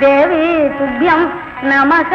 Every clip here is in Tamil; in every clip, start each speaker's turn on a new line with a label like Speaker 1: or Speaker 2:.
Speaker 1: தேவி துப்யம் நமக.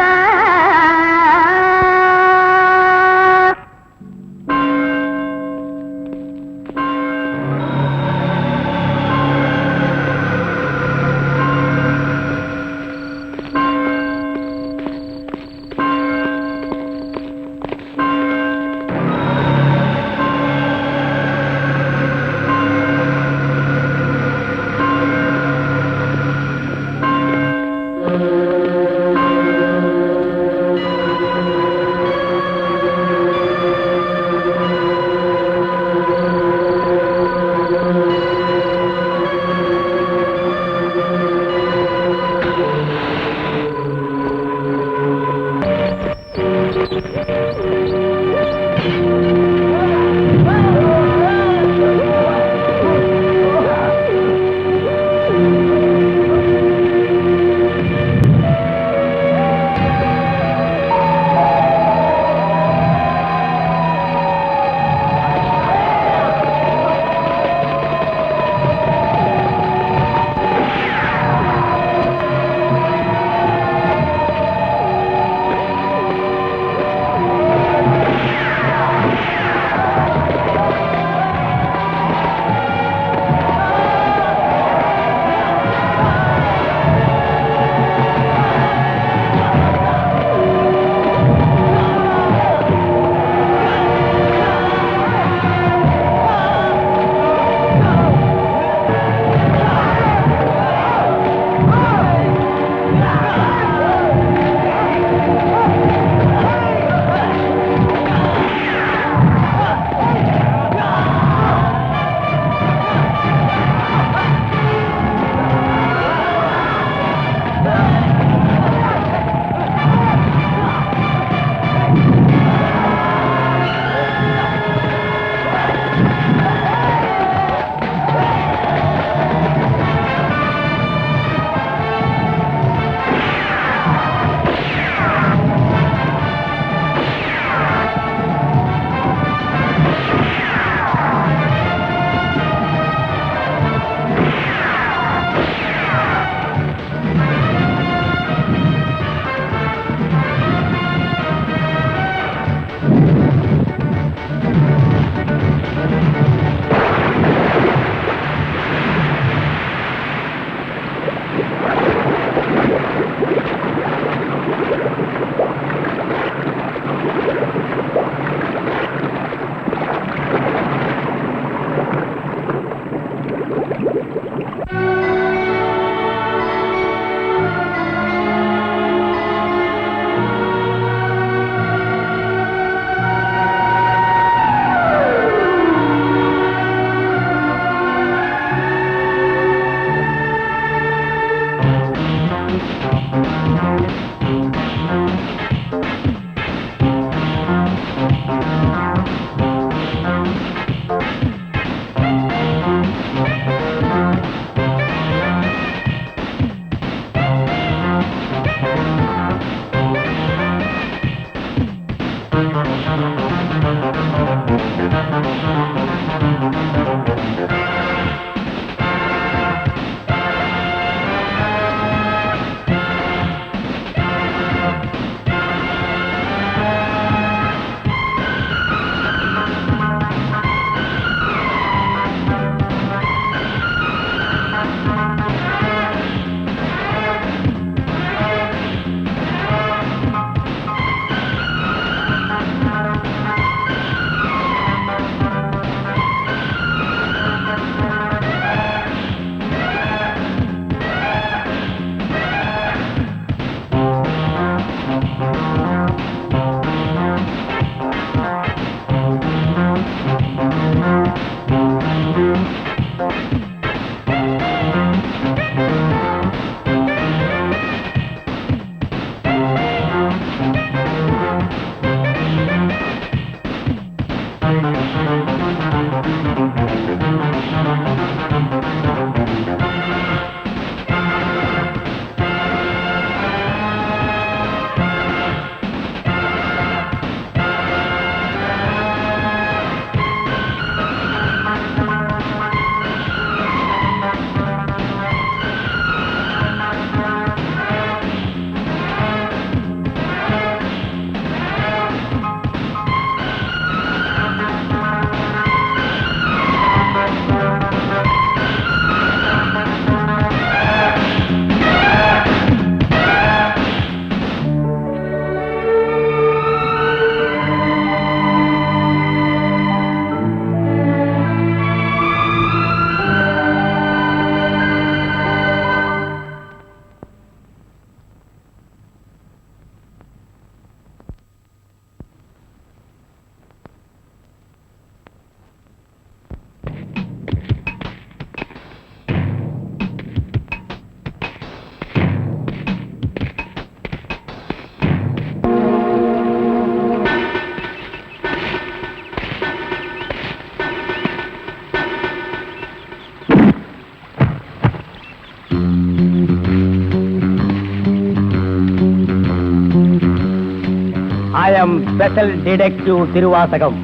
Speaker 2: M special detective Thiruvasagam.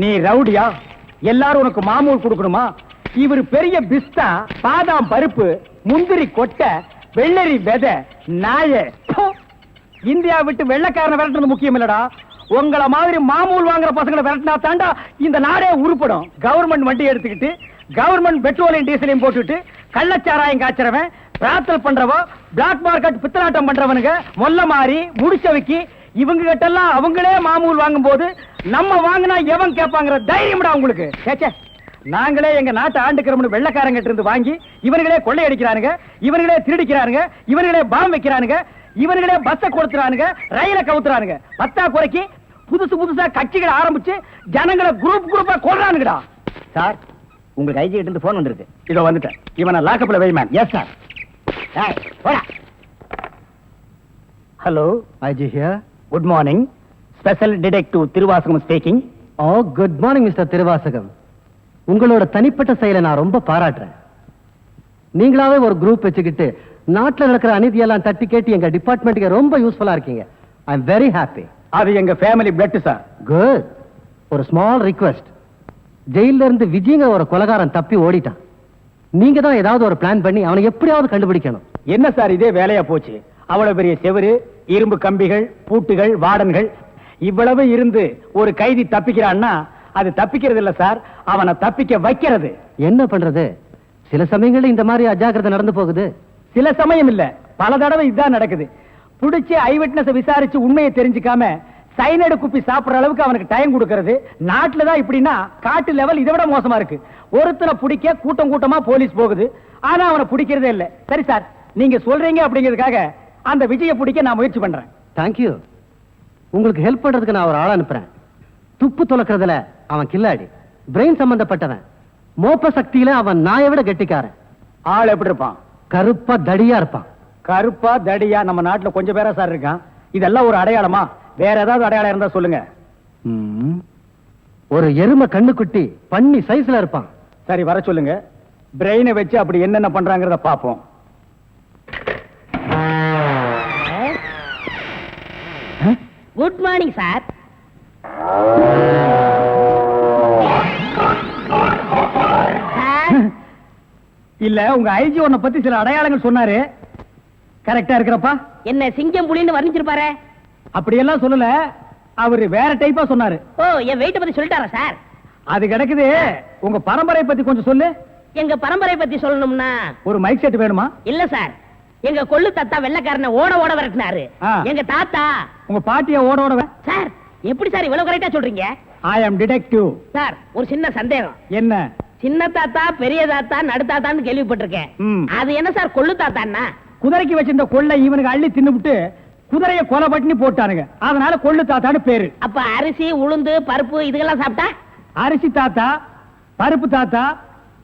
Speaker 2: நீ ரவுடியா? எல்லாரும் உனக்கு மாமூல் கொடுக்கணுமா? இவர் பெரிய பிஸ்தா, பாதாம் பருப்பு, முந்திரி கொட்டை, வெள்ளரி விதை, நாய. இந்தியா விட்டு வெள்ளைக்காரனை விரட்டுறது முக்கியம் இல்லடா. உங்கள மாதிரி மாமூல் வாங்குற பசங்களை விரட்டினா தாண்டா இந்த நாடே உருப்படும். கவர்மெண்ட் வண்டி எடுத்துக்கிட்டு கவர்மெண்ட் பெட்ரோலையும் டீசலையும் போட்டுட்டு கள்ளச்சாராயம் காய்ச்சறவன், பிரார்த்தல் பண்றவோ, பிளாக் மார்க்கெட் பித்தலாட்டம் பண்றவனுங்க, மொல்ல மாறி முடிச்சவைக்கு இவங்க கிட்ட எல்லாம் அவங்களே மாமூல் வாங்கும் போது நம்ம வாங்கினா எவன் கேட்பாங்கிற தைரியம்டா உங்களுக்கு. கேச்சே, நாங்களே எங்க நாட்டை ஆண்டுக்கிறோம்னு வெள்ளைக்காரங்கிட்ட இருந்து வாங்கி இவர்களே கொள்ளையடிக்கிறானுங்க, இவர்களே திருடிக்கிறானுங்க, இவர்களே பாம் வைக்கிறானுங்க, இவர்களே பஸ்ஸை கொடுத்துறானுங்க, ரயில கவுத்துறானுங்க. பத்தா குறைக்கு புதுசு புதுசா கட்சிகளை ஆரம்பிச்சு ஜனங்களை குரூப்பா கொள்றானுங்கடா. சார், உங்களுக்கு ஐஜி கிட்ட இருந்து போன் வந்திருக்கு. இதோ வந்துட்டேன். இவனை லாக்கப்ல வை ma'am. Yes sir. Hello,
Speaker 3: IG here.
Speaker 2: Good morning. Special detective Thiruvasagam speaking.
Speaker 3: Oh, good morning mister Thiruvasagam. உங்களோட தனிப்பட்ட செயலை நான் ரொம்ப பாராட்டுறேன். நீங்களாவே ஒரு குரூப் வச்சுக்கிட்டு நாட்டில் நடக்கிற அநீதியெல்லாம் தட்டி கேட்டு எங்க டிபார்ட்மெண்ட்டுக்கு ரொம்ப யூஸ்ஃபுல்லா இருக்கீங்க. I am very happy.
Speaker 2: அது எங்க ஃபேமிலி பிளட் சார்.
Speaker 3: குட். ஒரு ஸ்மால் ரிக்வெஸ்ட். ஜெயில இருந்து விஜய்ங்க ஒரு கொலைகாரன் தப்பி ஓடிட்டான். நீங்க தான் ஏதாவது ஒரு பிளான் பண்ணி அவனை எப்படியாவது கண்டுபிடிக்கணும்.
Speaker 2: என்ன சார் இதே வேலையா போச்சு? அவ்வளவு பெரிய செவரு, இரும்பு கம்பிகள், பூட்டுகள், வார்டன்கள் இவ்வளவு இருந்து ஒரு கைதி தப்பிக்கிறான்னா அது தப்பிக்கிறது இல்ல சார், அவனை தப்பிக்க வைக்கிறது.
Speaker 3: என்ன பண்றது? சில சமயங்கள்ல இந்த மாதிரி அஜாக்கிரதை நடந்து போகுது.
Speaker 2: சில சமயம் இல்ல, பல தடவை இதுதான் நடக்குது. புடிச்சு ஐ விட்னஸ் விசாரிச்சு உண்மையை தெரிஞ்சுக்காம சைனடு குப்பி சாப்பிடுற அளவுக்கு அவனுக்கு டைம் கொடுக்கறது. நாட்டுல தான் இப்படின்னா காட்டு லெவல் இதை விட மோசமா இருக்கு. ஒருத்தனை பிடிக்க கூட்டம் கூட்டமா போலீஸ் போகுது, ஆனா அவனை பிடிக்கிறதே இல்ல. சரி சார், நீங்க சொல்றீங்க அப்படிங்கிறதுக்காக அந்த விஜயை பிடிக்க நான் முயற்சி பண்றேன்.
Speaker 3: தேங்க்யூ. உங்களுக்கு ஹெல்ப் பண்றதுக்கு நான் ஒரு ஆள் அனுப்புறேன். துப்பு துலக்கிறதுல அவன் கில்லாடி, பிரெயின் சம்பந்தப்பட்டவன். மோப்ப சக்தியில அவன் நாயை விட கெட்டிக்காரன்.
Speaker 2: ஆள் எப்படி இருப்பான்?
Speaker 3: கருப்பா தடியா இருப்பான்.
Speaker 2: கருப்பா தடியா நம்ம நாட்டுல கொஞ்சம் பேரா சார் இருக்கான். இதெல்லாம் ஒரு அடையாளமா? வேற ஏதாவது அடையாளம் இருந்தா சொல்லுங்க.
Speaker 3: ஒரு எருமை கண்ணுக்குட்டி பண்ணி சைஸ்ல இருப்பான்.
Speaker 2: சரி, வர சொல்லுங்க. பிரெயினை வச்சு அப்படி என்னென்ன பண்றாங்கிறத பாப்போம்.
Speaker 1: Good morning sir.
Speaker 2: இல்ல, உங்க ஐஜி உன்னை பத்தி சில அடையாளங்கள் சொன்னாரு. கரெக்டா இருக்கிறப்பா?
Speaker 1: என்ன சிங்கம் புலின்னு வர்ணிச்சிருப்பாரு?
Speaker 2: அப்படியெல்லாம் சொல்லல, அவரு வேற டைப்பா சொன்னாரு.
Speaker 1: ஓ, என் வெயிட்ட பத்தி சொல்லிட்டாரா சார்?
Speaker 2: அது கிடக்குது. உங்க பரம்பரை பத்தி கொஞ்சம் சொல்லு.
Speaker 1: எங்க பரம்பரை பத்தி சொல்லணும்னா
Speaker 2: ஒரு மைக் செட் வேணுமா?
Speaker 1: இல்ல சார், எங்க கொள்ளு தாத்தா வெள்ளைக்காரனை ஓட ஓட விரட்டினாரு. எங்க தாத்தா.
Speaker 2: உங்க பாட்டிய ஓட ஓட.
Speaker 1: சார், எப்படி சார் இவ்வளவு கரெக்டா சொல்றீங்க?
Speaker 2: ஐ அம் டிடெக்டிவ்.
Speaker 1: சார், ஒரு சின்ன சந்தேகம்.
Speaker 2: என்ன?
Speaker 1: சின்ன தாத்தா, பெரிய தாத்தா, நடு தாத்தான்னு கேள்விப்பட்டிருக்கேன். அது என்ன சார் கொள்ளு தாத்தான்னா?
Speaker 2: குதிரைக்கு வச்சிருந்த கொள்ளை இவனுக்கு அள்ளி தின்னுபிட்டு குதிரைய கொலை பண்ணி போட்டானுங்க, அதனால கொள்ளு தாத்தான்னு பேரு.
Speaker 1: அப்ப அரிசி, உளுந்து, பருப்பு இதெல்லாம் சாப்பிட்டா?
Speaker 2: அரிசி தாத்தா, பருப்பு தாத்தா,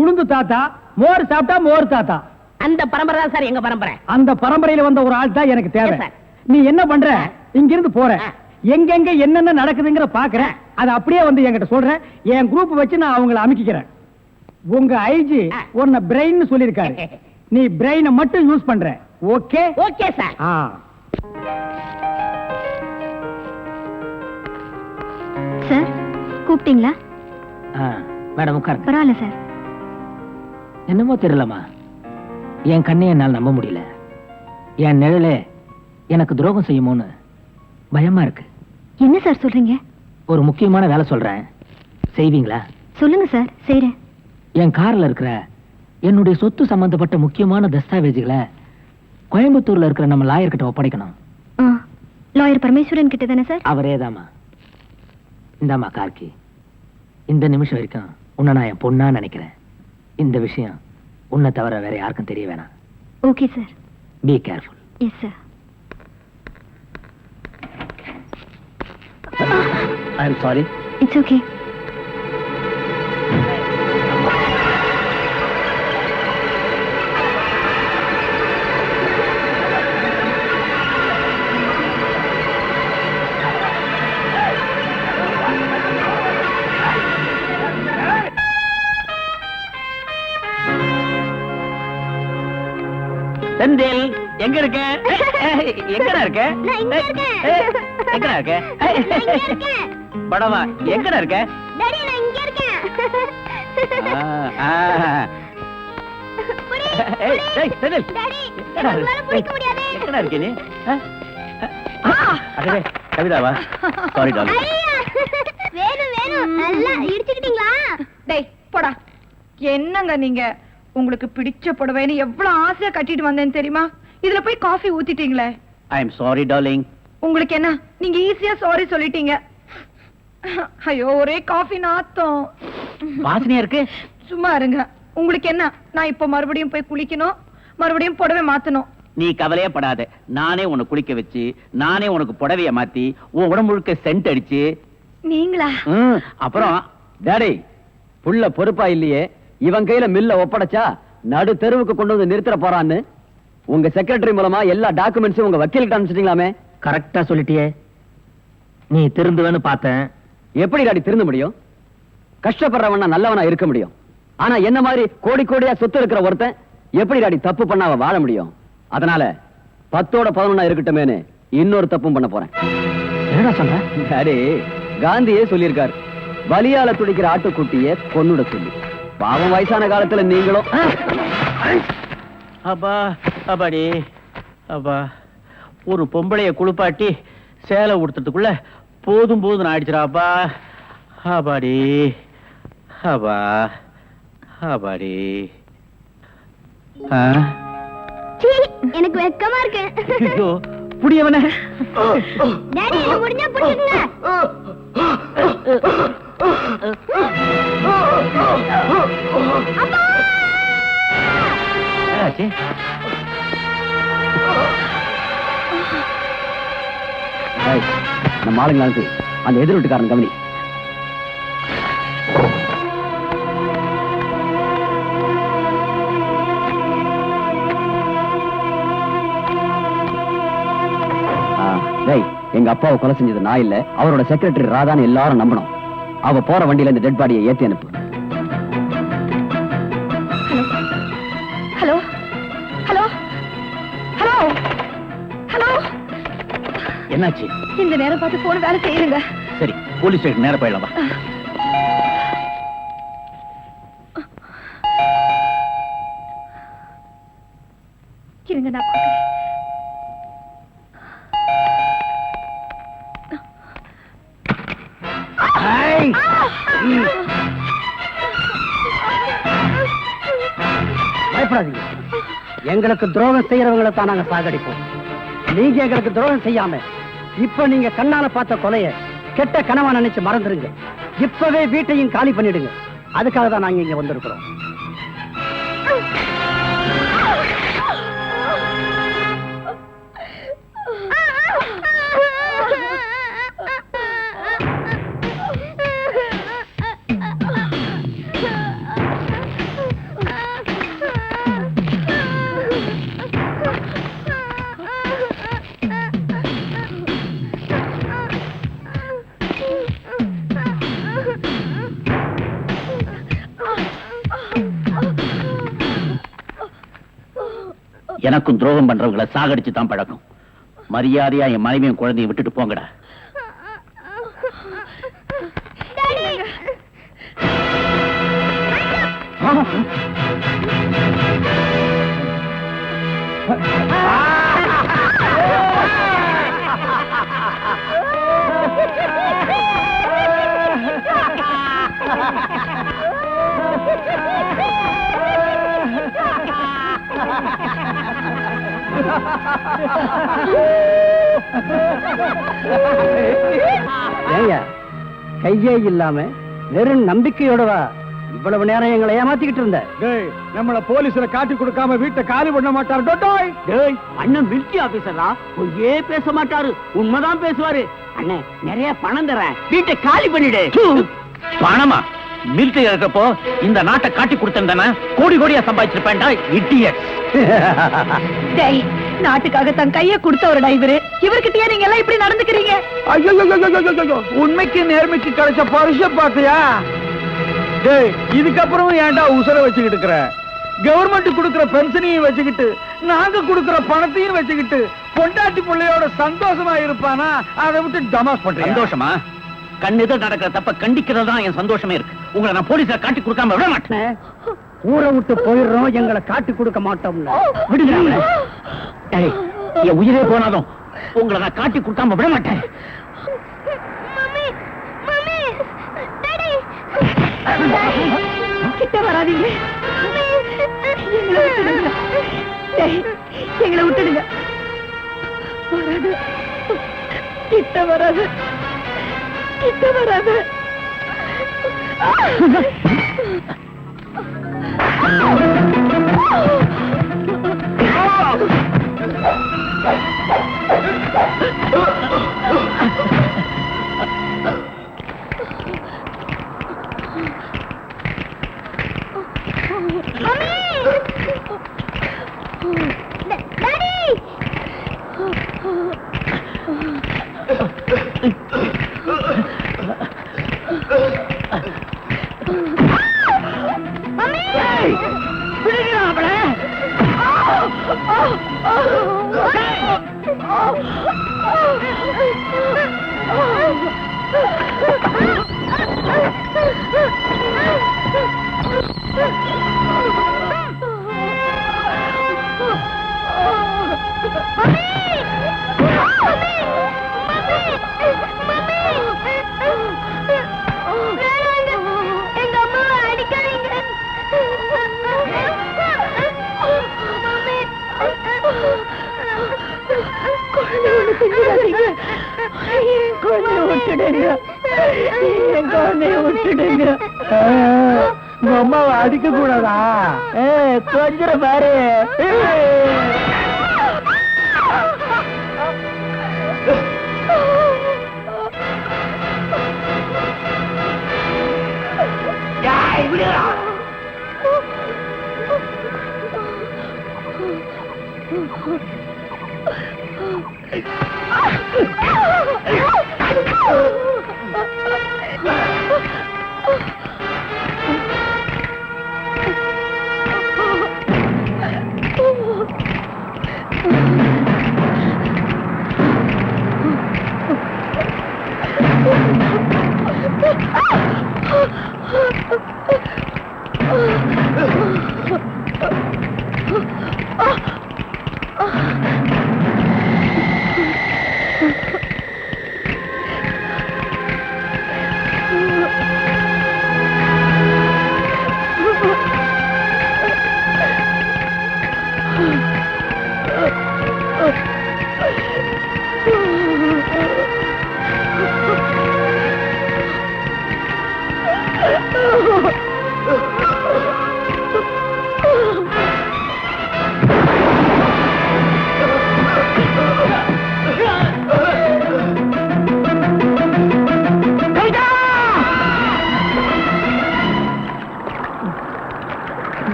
Speaker 2: உளுந்து தாத்தா, மோர் சாப்பிட்டா மோர் தாத்தா.
Speaker 1: அந்த பரம்பரை தான் சார் எங்க பரம்பரை.
Speaker 2: அந்த பரம்பரையில வந்த ஒரு ஆள் தான் எனக்கு தேவை. நீ என்ன பண்ற? இங்கிருந்து போற, எங்கெங்க என்னென்ன நடக்குதுங்கிற பாக்குறேன். அது அப்படியே வந்து என்கிட்ட சொல்றேன். என் குரூப் வச்சு நான் அவங்களை அமைக்கிறேன். உங்க ஐஜி உன்னை பிரெயின் சொல்லிருக்காரு. நீ பிரெயினை மட்டும் யூஸ் பண்ற. ஓகே?
Speaker 1: Okay sir.
Speaker 4: சார், கூப்பிட்டீங்களா?
Speaker 5: மேடம் உட்காருங்க.
Speaker 4: பரவாயில்ல சார்.
Speaker 5: என்னமோ தெரியலமா, என் கண்ணை என்னால் நம்ப முடியல. என் நிழலே எனக்கு துரோகம் செய்யுமோன்னு பயமா இருக்கு.
Speaker 4: என்ன சார் சொல்றீங்க?
Speaker 5: ஒரு முக்கியமான வேலை சொல்றேன், செய்வீங்களா?
Speaker 4: சொல்லுங்க சார், செய்றேன்.
Speaker 5: என் கார்ல இருக்கிற என்னுடைய சொத்து சம்பந்தப்பட்ட முக்கியமான தஸ்தாவேஜுகளை கோயம்புத்தூர்ல இருக்கிற நம்ம லாயர் கிட்ட ஒப்படைக்கணும்.
Speaker 4: லாயர் பரமேஸ்வரன் கிட்ட தானே சார்?
Speaker 5: அவரேதாமா. இந்தாமா கார்கி, இந்த நிமிஷம் வரைக்கும் உன்னை நான் என் பொண்ணா நினைக்கிறேன். இந்த விஷயம் உன்னை தவிர வேற யாருக்கும் தெரிய வேணாம்.
Speaker 4: Okay sir.
Speaker 5: Be careful.
Speaker 4: Yes sir.
Speaker 5: I am sorry.
Speaker 4: It's okay.
Speaker 1: Senthil,
Speaker 2: எங்க இருக்க? எங்கடா இருக்க?
Speaker 4: நான் இங்க இருக்கேன்.
Speaker 2: எங்கடா இருக்க?
Speaker 4: நான் இங்க இருக்கேன்.
Speaker 2: படவா எங்கடா இருக்க?
Speaker 4: டாடி நான் இங்க இருக்கேன். புடி,
Speaker 2: ஏய்,
Speaker 4: புடி.
Speaker 2: ஏய், செந்தில்.
Speaker 4: டாடி
Speaker 2: எங்கடா
Speaker 4: உங்களால
Speaker 2: இருக்க?
Speaker 4: பிடிக்க முடியாது.
Speaker 2: எங்கடா இருக்க நீ? அடே, கவிதாவா? Sorry darling.
Speaker 4: ஐயா, வேணும் நல்லா இடிச்சுக்கிட்டீங்களா?
Speaker 6: டேய் போடா. என்னங்க நீங்க உங்களுக்கு பிடிச்ச புடவைன்னு எவ்வளவு ஆசையா கட்டிட்டு வந்தேன்னு தெரியுமா? இதுல போய் காஃபி ஊத்திட்டீங்களே.
Speaker 2: I am sorry darling.
Speaker 6: உங்களுக்கு என்ன, நீங்க ஈஸியா சாரி சொல்லிட்டீங்க. ஐயோ ஒரே காஃபி நாத்தம்.
Speaker 2: வாசனையா இருக்கு.
Speaker 6: சும்மா இருங்க. உங்களுக்கு என்ன, நான் இப்ப மறுபடியும் போய் குளிக்கணும், மறுபடியும் புடவை மாத்தணும்.
Speaker 2: நீ கவலையே படாத. நானே உன்னை குளிக்க வச்சு, நானே உனக்கு புடவைய மாத்தி, உன் உடம்பு முழுக்க சென்ட் அடிச்சு.
Speaker 4: நீங்களா?
Speaker 2: அப்புறம் டாடி புள்ள பொறுப்பா இல்லையே, இவன் கையில மில்ல ஒப்படைச்சா நடு தெருவுக்கு கொண்டு வந்து நிறுத்த போறான்னு உங்க செக்ரட்டரி மூலமா எல்லா டாக்குமெண்ட்ஸும் உங்க வக்கீலுக்கு அனுப்பிச்சிட்டீங்களாமே.
Speaker 5: கரெக்டா சொல்லிட்டியே. நீ திருந்துவேன்னு பார்த்தேன்.
Speaker 2: எப்படி டாடி திருந்த முடியும்? கஷ்டப்படுறவனா நல்லவனா இருக்க முடியும். ஆனா என்ன மாதிரி கோடி கோடியா சொத்து இருக்கிற ஒருத்தன் எப்படி டாடி தப்பு பண்ணாம வாழ முடியும்? அதனால 10ஓட 11 இருக்கட்டுமேனு இன்னொரு தப்பும் பண்ண போறேன்.
Speaker 5: என்னடா சொல்ற?
Speaker 2: டாடி காந்தியே சொல்லியிருக்காரு, பலியால துடிக்கிற ஆட்டுக்குட்டிய கொன்னுட சொல்லி. பாவம் வயசான காலத்துல நீங்களும். அப்பா அப்பாடி அப்பா, ஒரு பொம்பளைய குளிப்பாட்டி சேலை உடுத்துறதுக்குள்ள போதும் போதும் ஆயிடுச்சுடாப்பா. அப்பாடி அப்பா அப்பாடி.
Speaker 4: சீ, எனக்கு வெக்கமா இருக்கு.
Speaker 2: ஐயோ புடியவனே.
Speaker 4: டாடி என்ன முடிஞ்சா புடிச்சுங்க.
Speaker 2: என்னாச்சு? ஏய், நம்ம ஆளுங்களாக்கு அந்த எதிர் வீட்டுக்காரன் கவனி. டேய், எங்க அப்பாவை கொலை செஞ்சது நான் இல்ல, அவரோட செக்ரட்டரி ராதான்னு எல்லாரும் நம்பணும். அவ போற வண்டியில இந்த டெட் பாடியை ஏத்தி அனுப்பு.
Speaker 6: Hello hello hello hello.
Speaker 2: என்னாச்சு?
Speaker 6: இந்த நேரம் பார்த்து போன வேலை செய்யுங்க.
Speaker 2: சரி, போலீஸ் ஸ்டேஷன் நேரா போயிடலாம் வா.
Speaker 6: இருங்க நான் பார்க்கிறேன்.
Speaker 3: பயப்படாதீங்க. எங்களுக்கு துரோகம் செய்யறவங்களை தான் நாங்க சாகடிப்போம். நீங்க எங்களுக்கு துரோகம் செய்யாம இப்ப நீங்க கண்ணால பார்த்த கொலைய கெட்ட கனவா நினைச்சு மறந்துருங்க. இப்பவே வீட்டையும் காலி பண்ணிடுங்க. அதுக்காக தான் நாங்க இங்க வந்திருக்கிறோம்.
Speaker 2: எனக்கும் துரோகம் பண்றவங்களை சாகடிச்சு தான் பழக்கம். மரியாதையா என் மனைவியும் குழந்தையும் விட்டுட்டு போங்கடா.
Speaker 3: ஏங்க, கையே இல்லாம வெறும் நம்பிக்கையோடவா இவ்வளவு நேரம் எங்களை ஏமாத்திக்கிட்டு இருந்த?
Speaker 2: நம்மள போலீஸ்ல காட்டி கொடுக்காம வீட்டை காலி பண்ண மாட்டாரு.
Speaker 1: அண்ணன் மிலிட்டரி ஆபீசரா, பொய்யே பேச மாட்டாரு, உண்மைதான் பேசுவாரு. அண்ணே நிறைய பணம் தரேன், வீட்டை காலி பண்ணிடு.
Speaker 2: பணமா? மிலிட்டரி இருக்கப்போ இந்த நாட்டை காட்டி கொடுத்திருந்தானே கோடி கோடியா சம்பாதிச்சிருப்பேன்டா. இடியட்.
Speaker 6: டேய், நாட்டுக்காக தன் கைய கொடுத்தவரடா இவரு. இவர்கிட்டயே நீங்க எல்லாம் இப்படி நடந்துக்கிறீங்க?
Speaker 2: ஐயோ, உண்மைக்கு நேர்மைக்கு கிடைச்ச பரிச பாத்தியா? டேய், இதுக்கப்புறம் ஏன்டா உசுர வச்சுக்கிட்டு இருக்கிற? கவர்மெண்ட் கொடுக்கிற பென்ஷனையும் வச்சுக்கிட்டு நாங்க கொடுக்கிற பணத்தையும் வச்சுக்கிட்டு பொண்டாட்டி பிள்ளையோட சந்தோஷமா இருப்பானா? அதை விட்டு டமாஸ் பண்றேன்.
Speaker 1: சந்தோஷமா? கண்ணெதிர் நடக்கிற தப்ப கண்டிக்கிறது தான் என் சந்தோஷமே இருக்கு. உங்களை நான் போலீஸ்ல காட்டி கொடுக்காம விட மாட்டேன்.
Speaker 2: ஊரை விட்டு போயிடுறோம், எங்களை காட்டி கொடுக்க மாட்டோம்ல.
Speaker 1: விடுங்க அவனை. டேய், என் உயிரே போனாலும் உங்களை நான் காட்டி கொடுக்காம விட மாட்டேன்.
Speaker 4: மம்மி மம்மி டாடி
Speaker 6: கிட்ட வராதீங்க. எங்களை விட்டுடுங்க. வராது, கிட்ட வராது, கிட்ட வராது.
Speaker 2: அம்மாவை அடிக்க கூடாதா? கொஞ்சம் பாரு.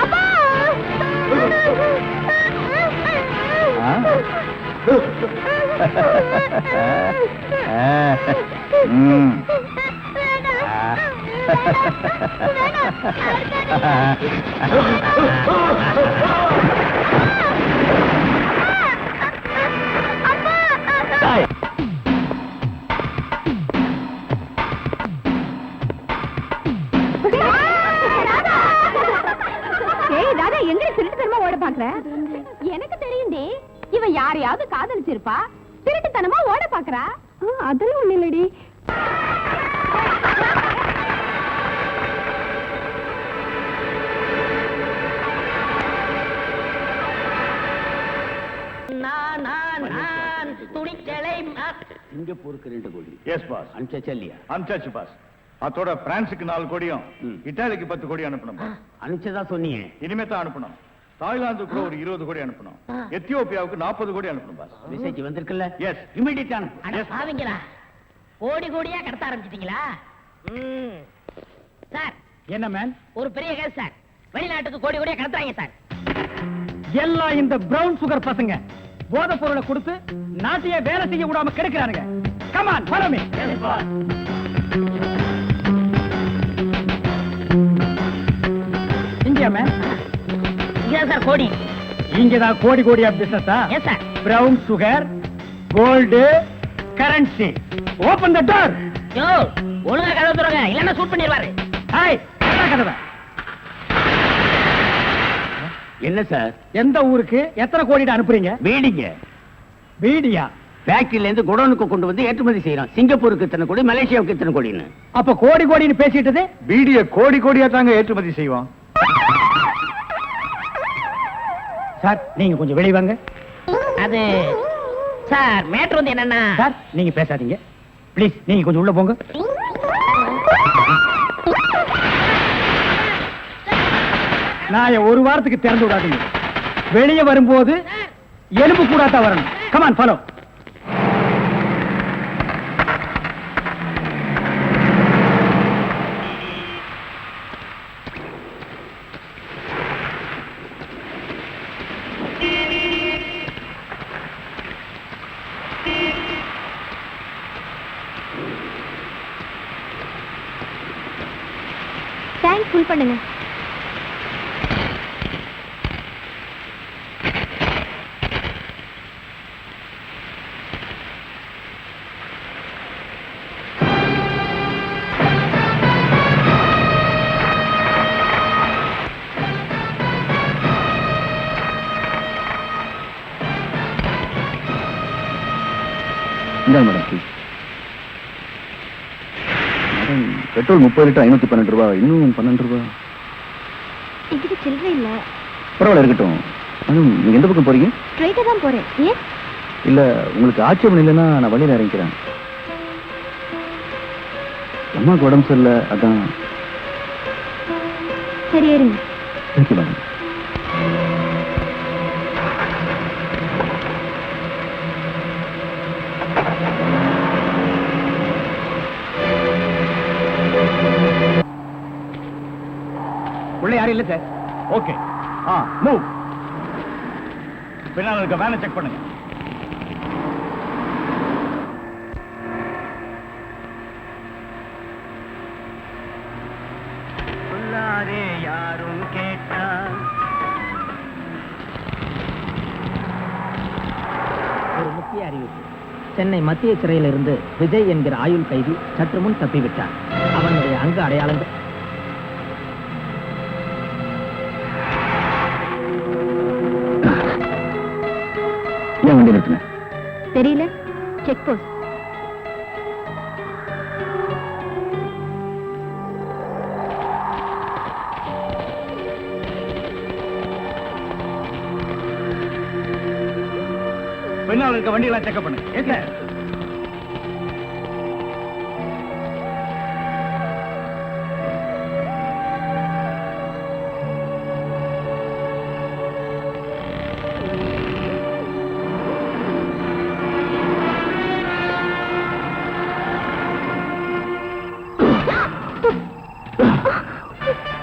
Speaker 4: அப்பா எனக்கு தெரியும் இவன் யாரையாவது காதலிச்சிருப்பா திருட்டுத்தனமா ஓட பாக்குறா அதெல்லாம் ஒண்ணு இல்லடி
Speaker 1: சிங்கப்பூருக்கு 2 கோடி.
Speaker 7: S boss.
Speaker 1: அனுப்பிச்சா இல்லையா?
Speaker 7: அனுப்பிச்சாச்சு பாஸ். அதோட பிரான்ஸுக்கு 4 கோடியும் இட்டாலிக்கு 10 கோடி அனுப்பணும் பாஸ்.
Speaker 1: அனுப்பிச்சதா சொன்னீங்க.
Speaker 7: இனிமே தான் அனுப்பணும். தாய்லாந்துக்கு கூட ஒரு 20 கோடி அனுப்பணும். எத்தியோப்பியாவுக்கு 40 கோடி அனுப்பணும் பாஸ்.
Speaker 1: மெசேஜ் வந்திருக்குல்ல?
Speaker 7: எஸ்.
Speaker 1: இமிடியேட்
Speaker 8: பாவீங்களா கோடி கோடியா கடத்த ஆரம்பிச்சிட்டீங்களா? சார்
Speaker 2: என்ன மேன்?
Speaker 8: ஒரு பெரிய கேஸ் சார். வெளிநாட்டுக்கு கோடி கோடியா கடத்துறாங்க சார்.
Speaker 2: எல்லாம் இந்த பிரவுன் சுகர் பசங்க போதை பொருளை கொடுத்து நாட்டையே வேலை செய்ய விடாம கெடுக்கிறானுங்க. Come on follow me. India man.
Speaker 8: இங்கதான் சார் கோடி.
Speaker 2: இங்கதான் கோடி கோடியா பிசினஸா?
Speaker 8: Yes sir.
Speaker 2: Brown sugar, gold, currency. Open the door.
Speaker 8: Yo ஒழுங்கா கதவு திறங்க இல்லன்னா ஷூட் பண்ணிடுவாரு.
Speaker 2: ஹாய் கதவை.
Speaker 1: என்ன சார்?
Speaker 2: எந்த ஊருக்கு எத்தனை கோடிட்டு அனுப்புறீங்க?
Speaker 1: பீடிங்க.
Speaker 2: பீடியா?
Speaker 1: ஃபேக்டரியில இருந்து குடோனுக்கு கொண்டு வந்து ஏற்றுமதி செய்யறோம். சிங்கப்பூருக்கு இத்தனை கோடி, மலேசியாவுக்கு இத்தனை கோடின்னு.
Speaker 2: அப்ப கோடி கோடின்னு பேசிட்டது?
Speaker 7: பீடிய கோடி கோடியா தாங்க ஏற்றுமதி செய்வோம்.
Speaker 2: சார் நீங்க கொஞ்சம் வெளிய வாங்க.
Speaker 8: அது சார் மேட்டர் வந்து என்னன்னா
Speaker 2: சார் நீங்க பேசாதீங்க ப்ளீஸ். நீங்க கொஞ்சம் உள்ள போங்க. நான் ஒரு வாரத்துக்கு திறந்து விடாதீங்க. வெளியே வரும்போது எலும்பு கூடாதான் வரணும். Come on follow.
Speaker 4: டேங்க் ஃபுல் பண்ணுங்க.
Speaker 9: மேடம் மேடம் பெட்ரோல் 30 லிட்டர் 512 ரூபாய். இன்னும் 12 ரூபாய்.
Speaker 4: என்கிட்ட சில்லறை இல்ல.
Speaker 9: பரவாயில்ல இருக்கட்டும். மேடம் நீங்க எந்த பக்கம் போறீங்க?
Speaker 4: ஸ்ட்ரைட்டா தான் போறேன். ஏன்?
Speaker 9: இல்ல உங்களுக்கு ஆட்சேபம் இல்லைன்னா நான் வழியில இறங்கிக்கிறேன். அம்மாவுக்கு உடம்பு சரியில்லை அதான்.
Speaker 4: சரி ஏறுங்க.
Speaker 9: Thank you madam.
Speaker 2: உள்ள யாரும் இல்ல சார்.
Speaker 7: ஓகே. மூவ். பின்னால இருக்க வேனை செக் பண்ணுங்க.
Speaker 1: சொல்லாதே யாரும் கேட்டால்.
Speaker 5: ஒரு முக்கிய அறிவிப்பு. சென்னை மத்திய சிறையிலிருந்து விஜய் என்கிற ஆயுள் கைதி சற்று முன் தப்பிவிட்டார். அவனுடைய அங்க அடையாளங்கள்
Speaker 9: ஏன் வண்டி நிறுத்தின?
Speaker 4: தெரியல. Check post.
Speaker 7: பின்னால இருக்க வண்டியெல்லாம் செக் பண்ணுங்க. Yes sir.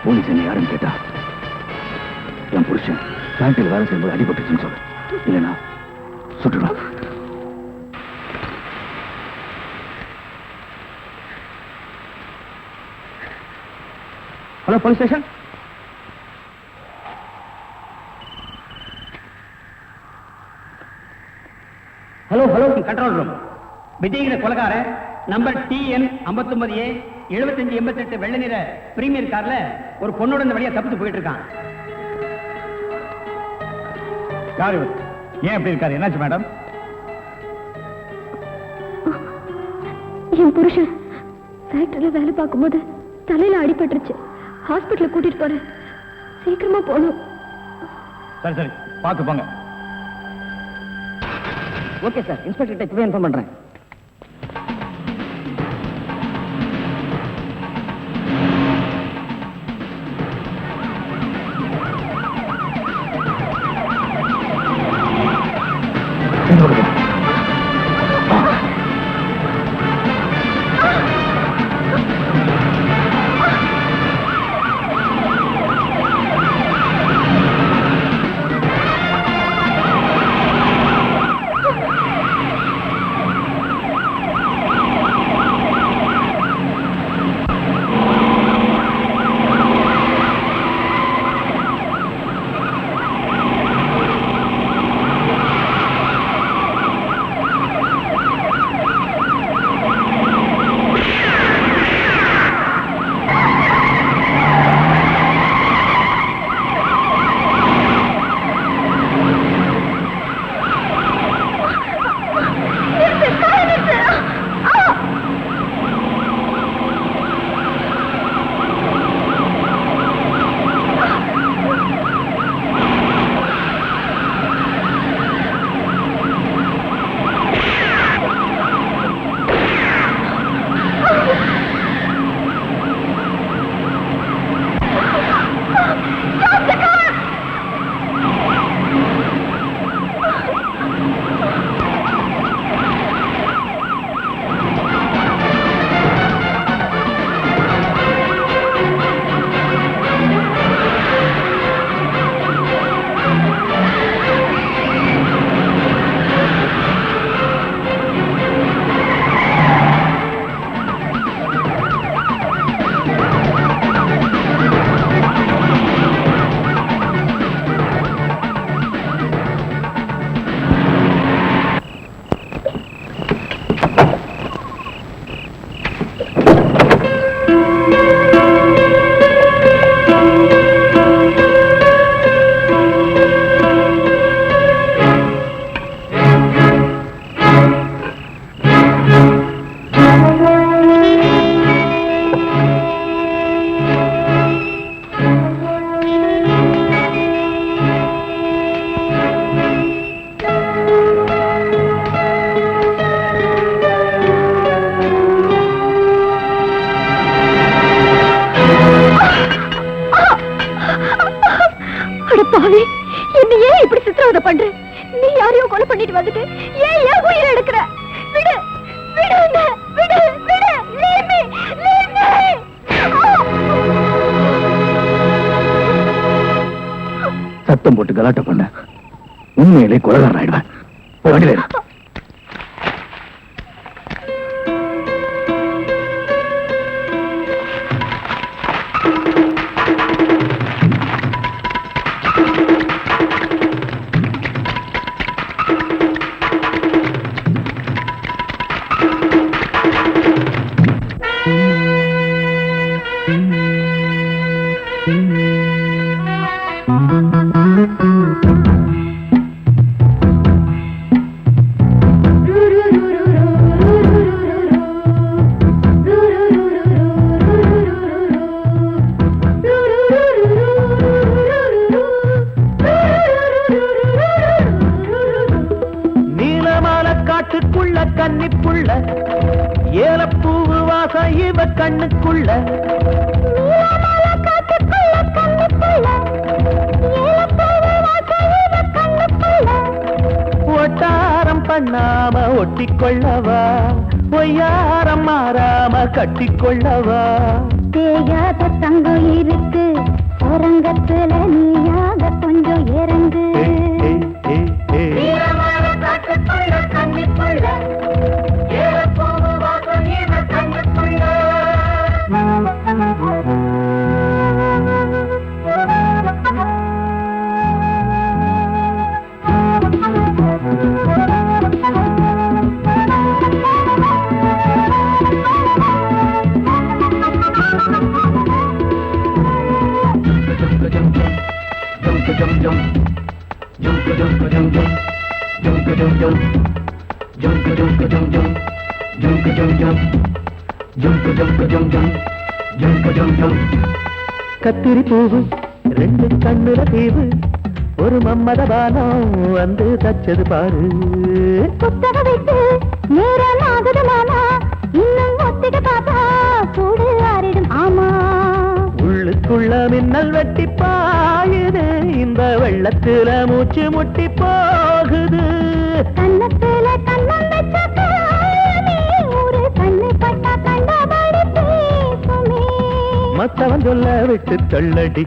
Speaker 9: போலீஸ் என்ன யாருன்னு கேட்டா என் புருஷன் ஃபேக்டரியில் வேலை செய்யும்போது அடிபட்டுச்சுன்னு சொல்லு. இல்லைன்னா சுட்டுடும்.
Speaker 2: Hello police station. Hello control room. விஜய்கிற கொலகார நம்பர் TN 59A 7588 வெள்ளை நிற பிரீமியர் கார்ல ஒரு பொண்ணோட இந்த வழியா தப்பிச்சு போயிட்டு இருக்கான். யாரு ஏன் எப்படி இருக்காரு? என்னாச்சு மேடம்?
Speaker 4: என் புருஷன் ஃபேக்டரியில வேலை பார்க்கும்போது தலையில அடிபட்டுருச்சு. ஹாஸ்பிட்டல் கூட்டிட்டு போறேன். சீக்கிரமா போகணும்.
Speaker 2: சரி பார்த்து போங்க.
Speaker 1: ஓகே சார், இன்ஸ்பெக்டர் இப்பவே இன்ஃபார்ம் பண்றேன்.
Speaker 9: சத்தம் போட்டு கலாட்ட பண்ண உண்மையிலே கொலகாரன் ஆயிடுவேன். வண்டியில
Speaker 2: கன்னிப்புள்ள ஏலப்பூவு வாசம் இவ கண்ணுக்குள்ள ஒட்டாரம் பண்ணாம ஒட்டிக்கொள்ளவா பொய்யாரம் மாறாம கட்டிக்கொள்ளவா
Speaker 4: தேயாத தங்கம் இருக்கு அரங்கத்துல நீயாக கொஞ்சம் இறங்கு
Speaker 3: கத்திரி பூவு ரெண்டு கண்ணுல தீவு ஒரு மம்மதபானம் வந்து தச்சது பாரு
Speaker 4: புத்தக விட்டு நேரம் ஆகுது மாமா இன்னும் ஒத்திக பாப்பா கூடு ஆறிடும் ஆமா
Speaker 3: உள்ளுக்குள்ள மின்னல் வெட்டி பாயுது இந்த வெள்ளத்துல மூச்சு முட்டி போகுது
Speaker 4: கண்ணத்துல கண்ணம் வச்ச ஒரு கண்ணு பட்டா கண்டபடி பேசுமே
Speaker 3: மத்தவன் சொல்ல விட்டு தள்ளடி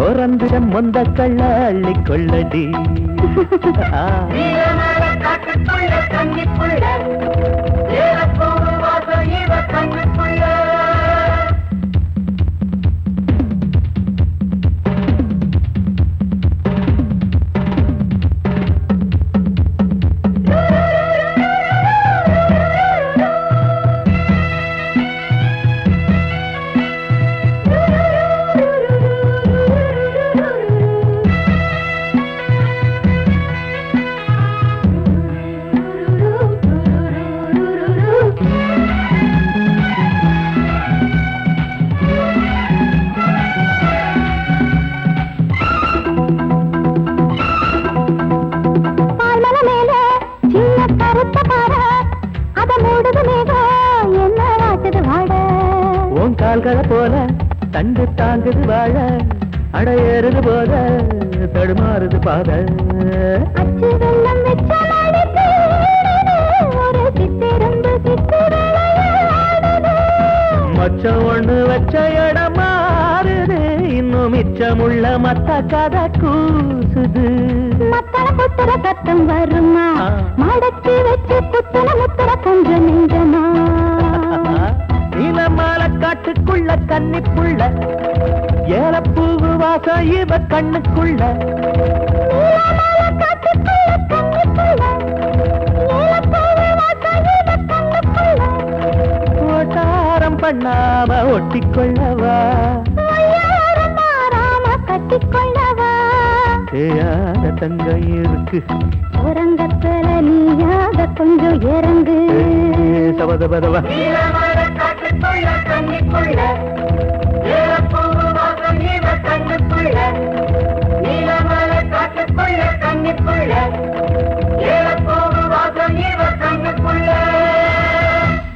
Speaker 3: ஓரந்திரம் மொந்த கள்ள அள்ளி கொள்ளடி கால்களை போல தண்டு தாங்குது வாழ அடையேறுது போத தடுமாறுது பாத
Speaker 4: அச்சு வெள்ளம் வெச்ச மடிக்கு ஒரு சித்திரம்பு சித்திரளையாடுது
Speaker 3: மச்சம் ஒண்ணு வச்ச இடம் மாறுது இன்னும் மிச்சமுள்ள மத்த கதை கூசுது
Speaker 4: மத்தள புத்தர சத்தம் வருமா மடக்கி வச்சு புத்தன முத்தர கொஞ்சம் நெஞ்சமா
Speaker 3: நீலமால காட்டுக்குள்ள கன்னிப்புள்ள ஏலப்பூவு வாசம் இவ கண்ணுக்குள்ள ஓட்டாரம் பண்ணாம ஒட்டிக்கொள்ளவா
Speaker 4: கட்டிக்கொள்ளவா
Speaker 3: தேயாத தங்கம் இருக்கு
Speaker 4: உறங்கத்துல நீயாக கொஞ்சம் இறங்கு
Speaker 3: சபதபதவா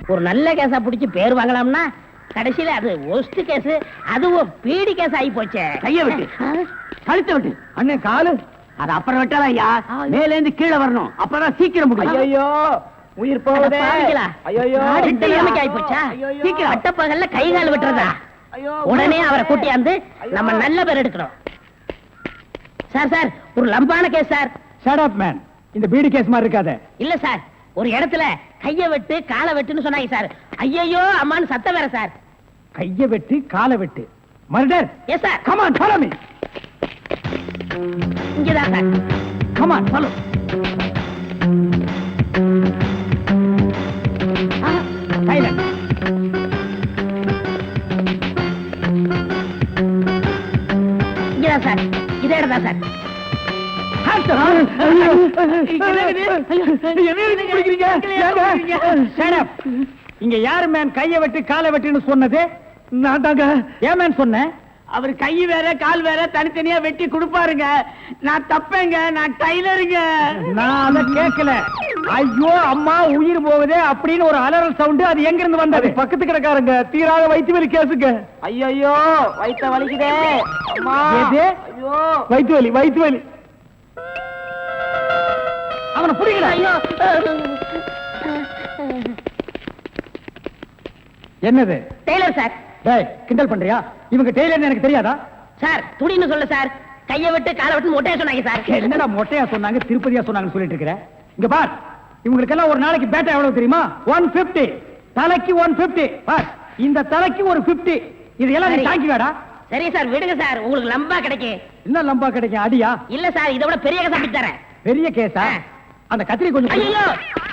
Speaker 8: ஒரு நல்ல கேஸா புடிச்சு பேர் வாங்கலாம்னா கடைசியில அது ஒஸ்ட் கேஸ் அதுவும் பீடி கேஸ் ஆகி போச்சே
Speaker 1: கைய விட்டு கழுத்த விட்டு
Speaker 2: அண்ணே காலு
Speaker 1: அது அப்புறம் வெட்டலாம் ஐயா மேல இருந்து கீழே வரணும் அப்பதான் சீக்கிரம் முடியும்
Speaker 2: ஐயோ உயிர் போகுதே ஐயோ
Speaker 8: ஆகி போச்சா சீக்கிரம் அட்டப்பகல்ல கை கால் விட்டுறதா உடனே அவரை கூட்டியாந்து நம்ம நல்ல பேர் எடுக்கணும் சார் சார் ஒரு லம்பான case sir
Speaker 2: shut up man இந்த பீடி கேஸ் மாதிரி இருக்காதே
Speaker 8: இல்ல சார் ஒரு இடத்துல கைய வெட்டு காலை வெட்டுன்னு சொன்னாங்க சார் ஐயோ அம்மான்னு சத்தம் வேற சார்
Speaker 2: கைய வெட்டு காலை வெட்டு murder
Speaker 8: yes sir
Speaker 2: come on follow me
Speaker 8: இங்கதான் sir
Speaker 2: come on follow silent
Speaker 8: இங்கதான் சார் இதே இடம் தான் சார்
Speaker 2: இங்க யாரு மேன் கைய வெட்டு காலை வெட்டுன்னு சொன்னது நான் தாங்க ஏன் மேன் சொன்னேன்
Speaker 1: அவர் கை வேற கால் வேற தனித்தனியா வெட்டி கொடுப்பாருங்க நான் தப்பேங்க நான் டைலருங்க
Speaker 2: நான் அத கேட்கல ஐயோ அம்மா உயிர் போகுதே அப்படின்னு ஒரு அலறல் சவுண்ட் அது எங்க இருந்து வந்தது பக்கத்து கிடக்காரங்க தீராத வயிற்று வலி கேசுங்க
Speaker 1: ஐயோ வயித்த வலிக்குதே அம்மா
Speaker 2: எது?
Speaker 1: ஐயோ
Speaker 2: வயிற்று வலி அவனை புரியல
Speaker 8: ஐயோ
Speaker 2: என்னது
Speaker 8: டெய்லர் சார்
Speaker 2: டேய் கிண்டல் பண்றியா இவங்க டெய்லர் எனக்கு தெரியாதா
Speaker 8: சார் துடின்னு சொல்ல சார் கைய விட்டு காலை விட்டு மொட்டையா சொன்னாங்க சார்
Speaker 2: என்னடா மொட்டையா சொன்னாங்க திருப்பதியா சொன்னாங்கன்னு சொல்லிட்டு இருக்கிறேன் இங்க பார் இவங்களுக்கெல்லாம் ஒரு நாளைக்கு பேட்டா எவ்வளவு தெரியுமா 150 தலைக்கு 150 பார் இந்த தலைக்கு ஒரு 50 இது எல்லாம் நீ
Speaker 8: சரி.
Speaker 2: தாங்கி வேடா
Speaker 8: சரி சார் விடுங்க சார் உங்களுக்கு லம்பா கிடைக்கும்
Speaker 2: என்ன லம்பா கிடைக்கும் அடியா
Speaker 8: இல்ல சார் இதை விட பெரிய கதை அப்படி தரேன்
Speaker 2: பெரிய கேஸா அந்த கத்திரி கொஞ்சம்
Speaker 8: ஐயோ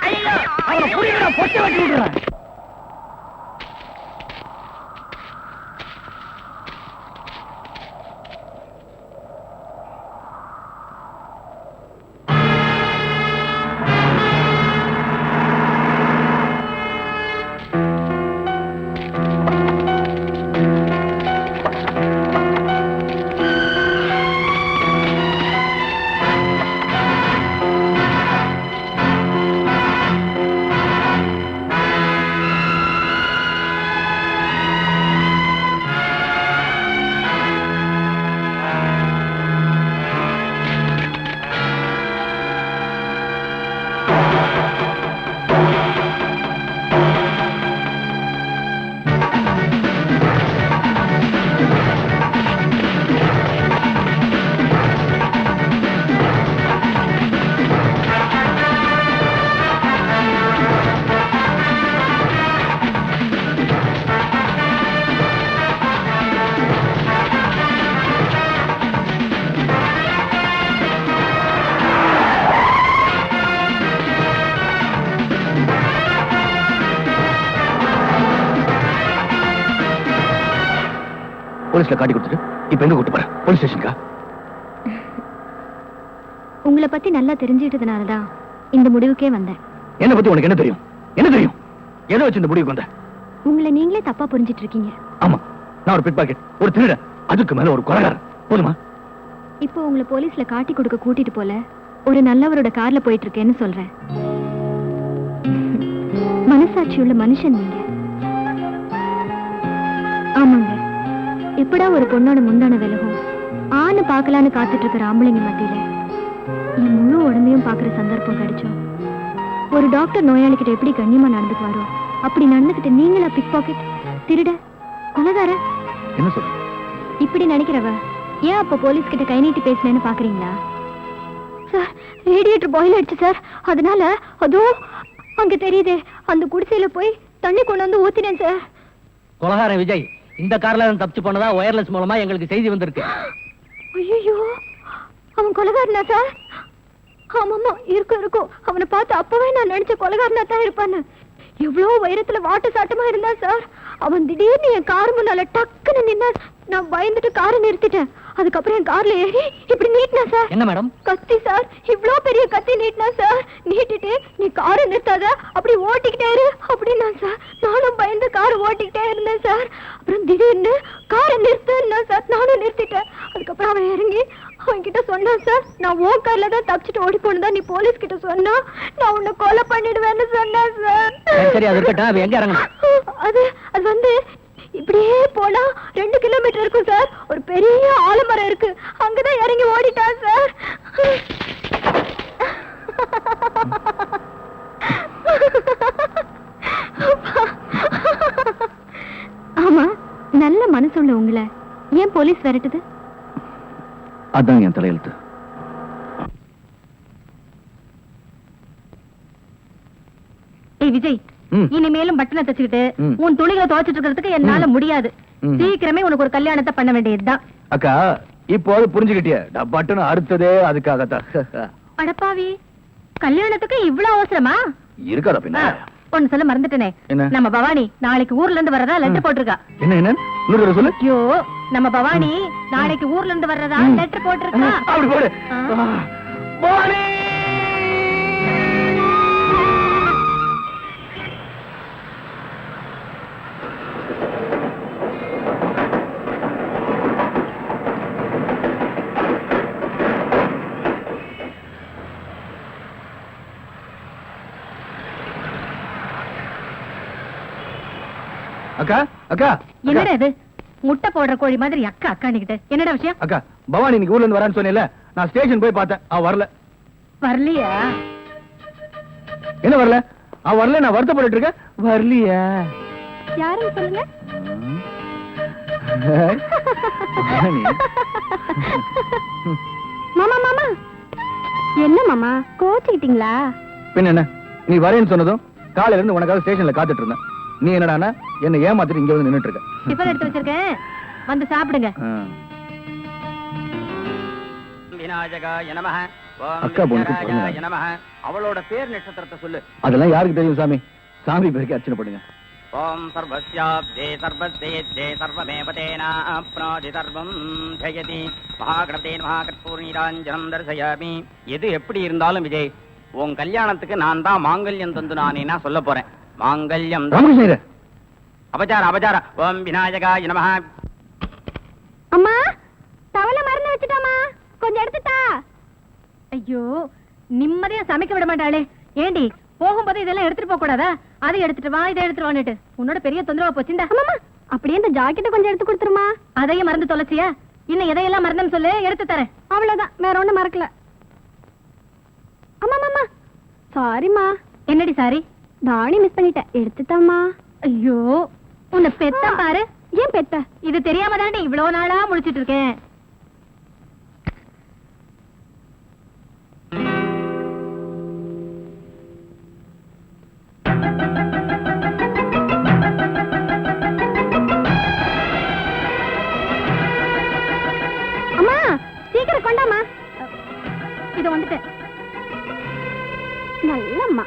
Speaker 8: ஐயோ
Speaker 2: அவனை புரியல பொட்டை வச்சு விடுறேன்
Speaker 9: போலீஸ்ல காட்டி கொடுத்துட்டு இப்ப எங்க கூட்டு போற? போலீஸ் ஸ்டேஷனுக்கா?
Speaker 4: உங்களை பத்தி நல்லா தெரிஞ்சுக்கிட்டதுனாலதான் இந்த முடிவுக்கே வந்தேன்.
Speaker 9: என்ன பத்தி உனக்கு என்ன தெரியும்? என்ன தெரியும்? எதை வச்சு இந்த முடிவுக்கு வந்த?
Speaker 4: உங்களை நீங்களே தப்பா புரிஞ்சிட்டு இருக்கீங்க.
Speaker 9: ஆமா, நான் ஒரு பிட் பாக்கெட், ஒரு திருடன், அதுக்கு மேல ஒரு கொலைகாரன். போதுமா?
Speaker 4: இப்போ உங்களை போலீஸ்ல காட்டி கொடுக்க கூட்டிட்டு போல ஒரு நல்லவரோட கார்ல போயிட்டு இருக்கேன்னு சொல்றேன். மனசாட்சி உள்ள மனுஷன் நீங்க. ஆமாங்க, எப்படா ஒரு பொண்ணோட முந்தான விலகும் ஆணு பாக்கலான்னு காத்துட்டு இருக்கிற ஆம்பளைங்க மத்தியில என் முழு உடம்பையும் பாக்குற சந்தர்ப்பம் கிடைச்சோம். ஒரு டாக்டர் நோயாளிகிட்ட எப்படி கண்ணியமா நடந்துக்குவாரோ அப்படி நடந்துகிட்டு நீங்களா பிக் பாக்கெட், திருட, கொலைகார
Speaker 9: என்ன சொல்ற?
Speaker 4: இப்படி நினைக்கிறவ ஏன் அப்ப போலீஸ் கிட்ட கை நீட்டி பேசினேன்னு பாக்குறீங்களா? சார், ரேடியேட்டர் பாயில் ஆயிடுச்சு சார். அதனால அதோ அங்க தெரியுதே அந்த குடிசையில போய் தண்ணி கொண்டு வந்து ஊத்தினேன் சார்.
Speaker 5: கொலகாரன் விஜய் இந்த கார்ல தப்பிச்சு போனதா வயர்லெஸ் மூலமா எங்களுக்கு செய்தி வந்திருக்கு.
Speaker 4: ஐயோ, அவன் கொலைகாரனா சார்? ஆமாமா, இருக்கும். அவனை பார்த்து அப்பவே நான் நினைச்ச கொலைகாரனா தான் இருப்பான்னு. எவ்வளவு உயரத்துல வாட்டு சாட்டமா இருந்தா சார். அவன் திடீர்னு என் கார் முன்னால டக்குன்னு நின்னா. நான் பயந்துட்டு காரை நிறுத்திட்டேன். அதுக்கப்புறம் என் கார்ல ஏறி இப்படி நீட்டினா சார்.
Speaker 5: என்ன மேடம்?
Speaker 4: கத்தி சார், இவ்ளோ பெரிய கத்தி நீட்டினா சார். நீட்டிட்டு நீ காரை நிறுத்தாத, அப்படி ஓட்டிக்கிட்டே இரு அப்படின்னா சார். நானும் பயந்து காரை ஓட்டிக்கிட்டே இருந்தேன் சார். அப்புறம் திடீர்னு காரை நிறுத்துன்னா சார். நானும் நிறுத்திட்டேன். அதுக்கப்புறம் அவன் இறங்கி அவன் கிட்ட சொன்னான் சார், நான் ஓ கார்ல தான் தப்பிச்சுட்டு ஓடி போனதா நீ போலீஸ் கிட்ட சொன்னா நான் உன்னை கொலை பண்ணிடுவேன்னு சொன்னேன் சார்.
Speaker 5: சரி, அது இருக்கட்டும். அவ எங்க இறங்கணும்?
Speaker 4: அது வந்து இப்படியே போனா 2 கிலோமீட்டர் இருக்கும் சார். ஒரு பெரிய ஆலமரம் இருக்கு, அங்கதான் இறங்கி ஓடிட்டான் சார். ஆமா, நல்ல மனசுள்ள உங்களை ஏன் போலீஸ் விரட்டுது?
Speaker 9: அதான் என் தலையெழுத்து.
Speaker 8: ஏய் விஜய், இனிமேலும் பட்டனை தச்சுக்கிட்டு உன் துணிகளை துவைச்சிட்டு இருக்கிறதுக்கு என்னால முடியாது. சீக்கிரமே உனக்கு ஒரு கல்யாணத்தை பண்ண வேண்டியதுதான்.
Speaker 9: அக்கா, இப்போ புரிஞ்சுக்கிட்டிய? பட்டனை அறுத்ததே அதுக்காகத்தான்.
Speaker 8: அடப்பாவி, கல்யாணத்துக்கு இவ்வளவு அவசரமா?
Speaker 9: இருக்காதா பின்ன?
Speaker 8: ஒன்னு சொல்ல மறந்துட்டேனே. நம்ம பவானி நாளைக்கு ஊர்ல இருந்து வர்றதா லெட்டர் போட்டிருக்கா.
Speaker 9: என்ன இன்னொரு சொல்லு.
Speaker 8: ஐயோ, நம்ம பவானி நாளைக்கு ஊர்ல இருந்து வர்றதா லெட்டர் போட்டிருக்கா.
Speaker 9: அப்படி போடு. பவானி! அக்கா, அக்கா,
Speaker 8: என்னடா இது? முட்டை போடுற கோழி மாதிரி அக்கா அக்கானிக்கிட்ட என்னடா விஷயம்?
Speaker 9: அக்கா, பவானி இன்னைக்கு ஊர்ல இருந்து வரான்னு சொன்னேன்ல, நான் ஸ்டேஷன் போய் பார்த்தேன், அவ வரல.
Speaker 8: வரலையா?
Speaker 9: என்ன வரல? அவ வரல, நான் வருத்தப்பட்டு இருக்கேன். வரலையா?
Speaker 4: யாரும் சொல்லுங்க. மாமா மாமா, என்ன மாமா கோச்சிக்கிட்டீங்களா?
Speaker 9: பின்ன என்ன, நீ வரேன்னு சொன்னதும் காலையில இருந்து உனக்காக ஸ்டேஷன்ல காத்துட்டு இருந்தேன். நீ என்னடானா என்ன ஏமாத்திட்டு இங்க வந்து நின்னுட்டு இருக்க.
Speaker 8: டிஃபன் எடுத்து வச்சிருக்கேன், வந்து சாப்பிடுங்க.
Speaker 1: விநாயகாய நமஹ.
Speaker 9: அக்கா பொண்ணுக்கு பிறந்தநாள்.
Speaker 1: நமஹ. அவளோட பேர் நட்சத்திரத்தை சொல்லு.
Speaker 9: அதெல்லாம் யாருக்கு தெரியும் சாமி? சாமி பேருக்கு அர்ச்சனை பண்ணுங்க.
Speaker 1: ஓம் சர்வஸ்யாப்தே சர்வசேத்யே சர்வமேவ தேனாப்னோதி சர்வம் ஜெயதி. மகாகணபதே மகாகற்பூர்ணீராஞ்சனம் தரிசயாமி. எது எப்படி இருந்தாலும் விஜய், உன் கல்யாணத்துக்கு நான் தான் மாங்கல்யம் தந்து நானேனா சொல்ல போறேன். மாங்கல்யம் அபச்சார அபச்சார. ஓம் விநாயகாய நமஹ.
Speaker 4: அம்மா, தவளை மறந்து வச்சுட்டாமா, கொஞ்சம் எடுத்துட்டா.
Speaker 8: ஐயோ, நிம்மதியா சமைக்க விட மாட்டாளே. ஏண்டி, போகும்போது இதெல்லாம் எடுத்துட்டு போக கூடாதா? அதை எடுத்துட்டு வா, இதை எடுத்துட்டு வான்னுட்டு உன்னோட பெரிய தொந்தரவா போச்சுண்டா.
Speaker 4: அம்மா, அப்படியே இந்த ஜாக்கெட்டை கொஞ்சம் எடுத்து கொடுத்துருமா.
Speaker 8: அதையும் மறந்து தொலைச்சியா? இன்னும் எதையெல்லாம் மறந்தேன்னு சொல்லு, எடுத்து தரேன்.
Speaker 4: அவ்வளவுதான், வேற ஒண்ணும் மறக்கல. அம்மா மாமா, சாரிமா.
Speaker 8: என்னடி சாரி?
Speaker 4: தாடி மிஸ் பண்ணிட்டேன், எடுத்துட்டாமா.
Speaker 8: ஐயோ, உன்னை பெத்த பாரு.
Speaker 4: ஏன் பெத்த?
Speaker 8: இது தெரியாம தாண்டி இவ்வளவு நாளா முடிச்சிட்டு இருக்கேன்.
Speaker 4: அம்மா, சீக்கிரம் கொண்டாமா.
Speaker 8: இது வந்துட்டேன்.
Speaker 4: நல்லம்மா.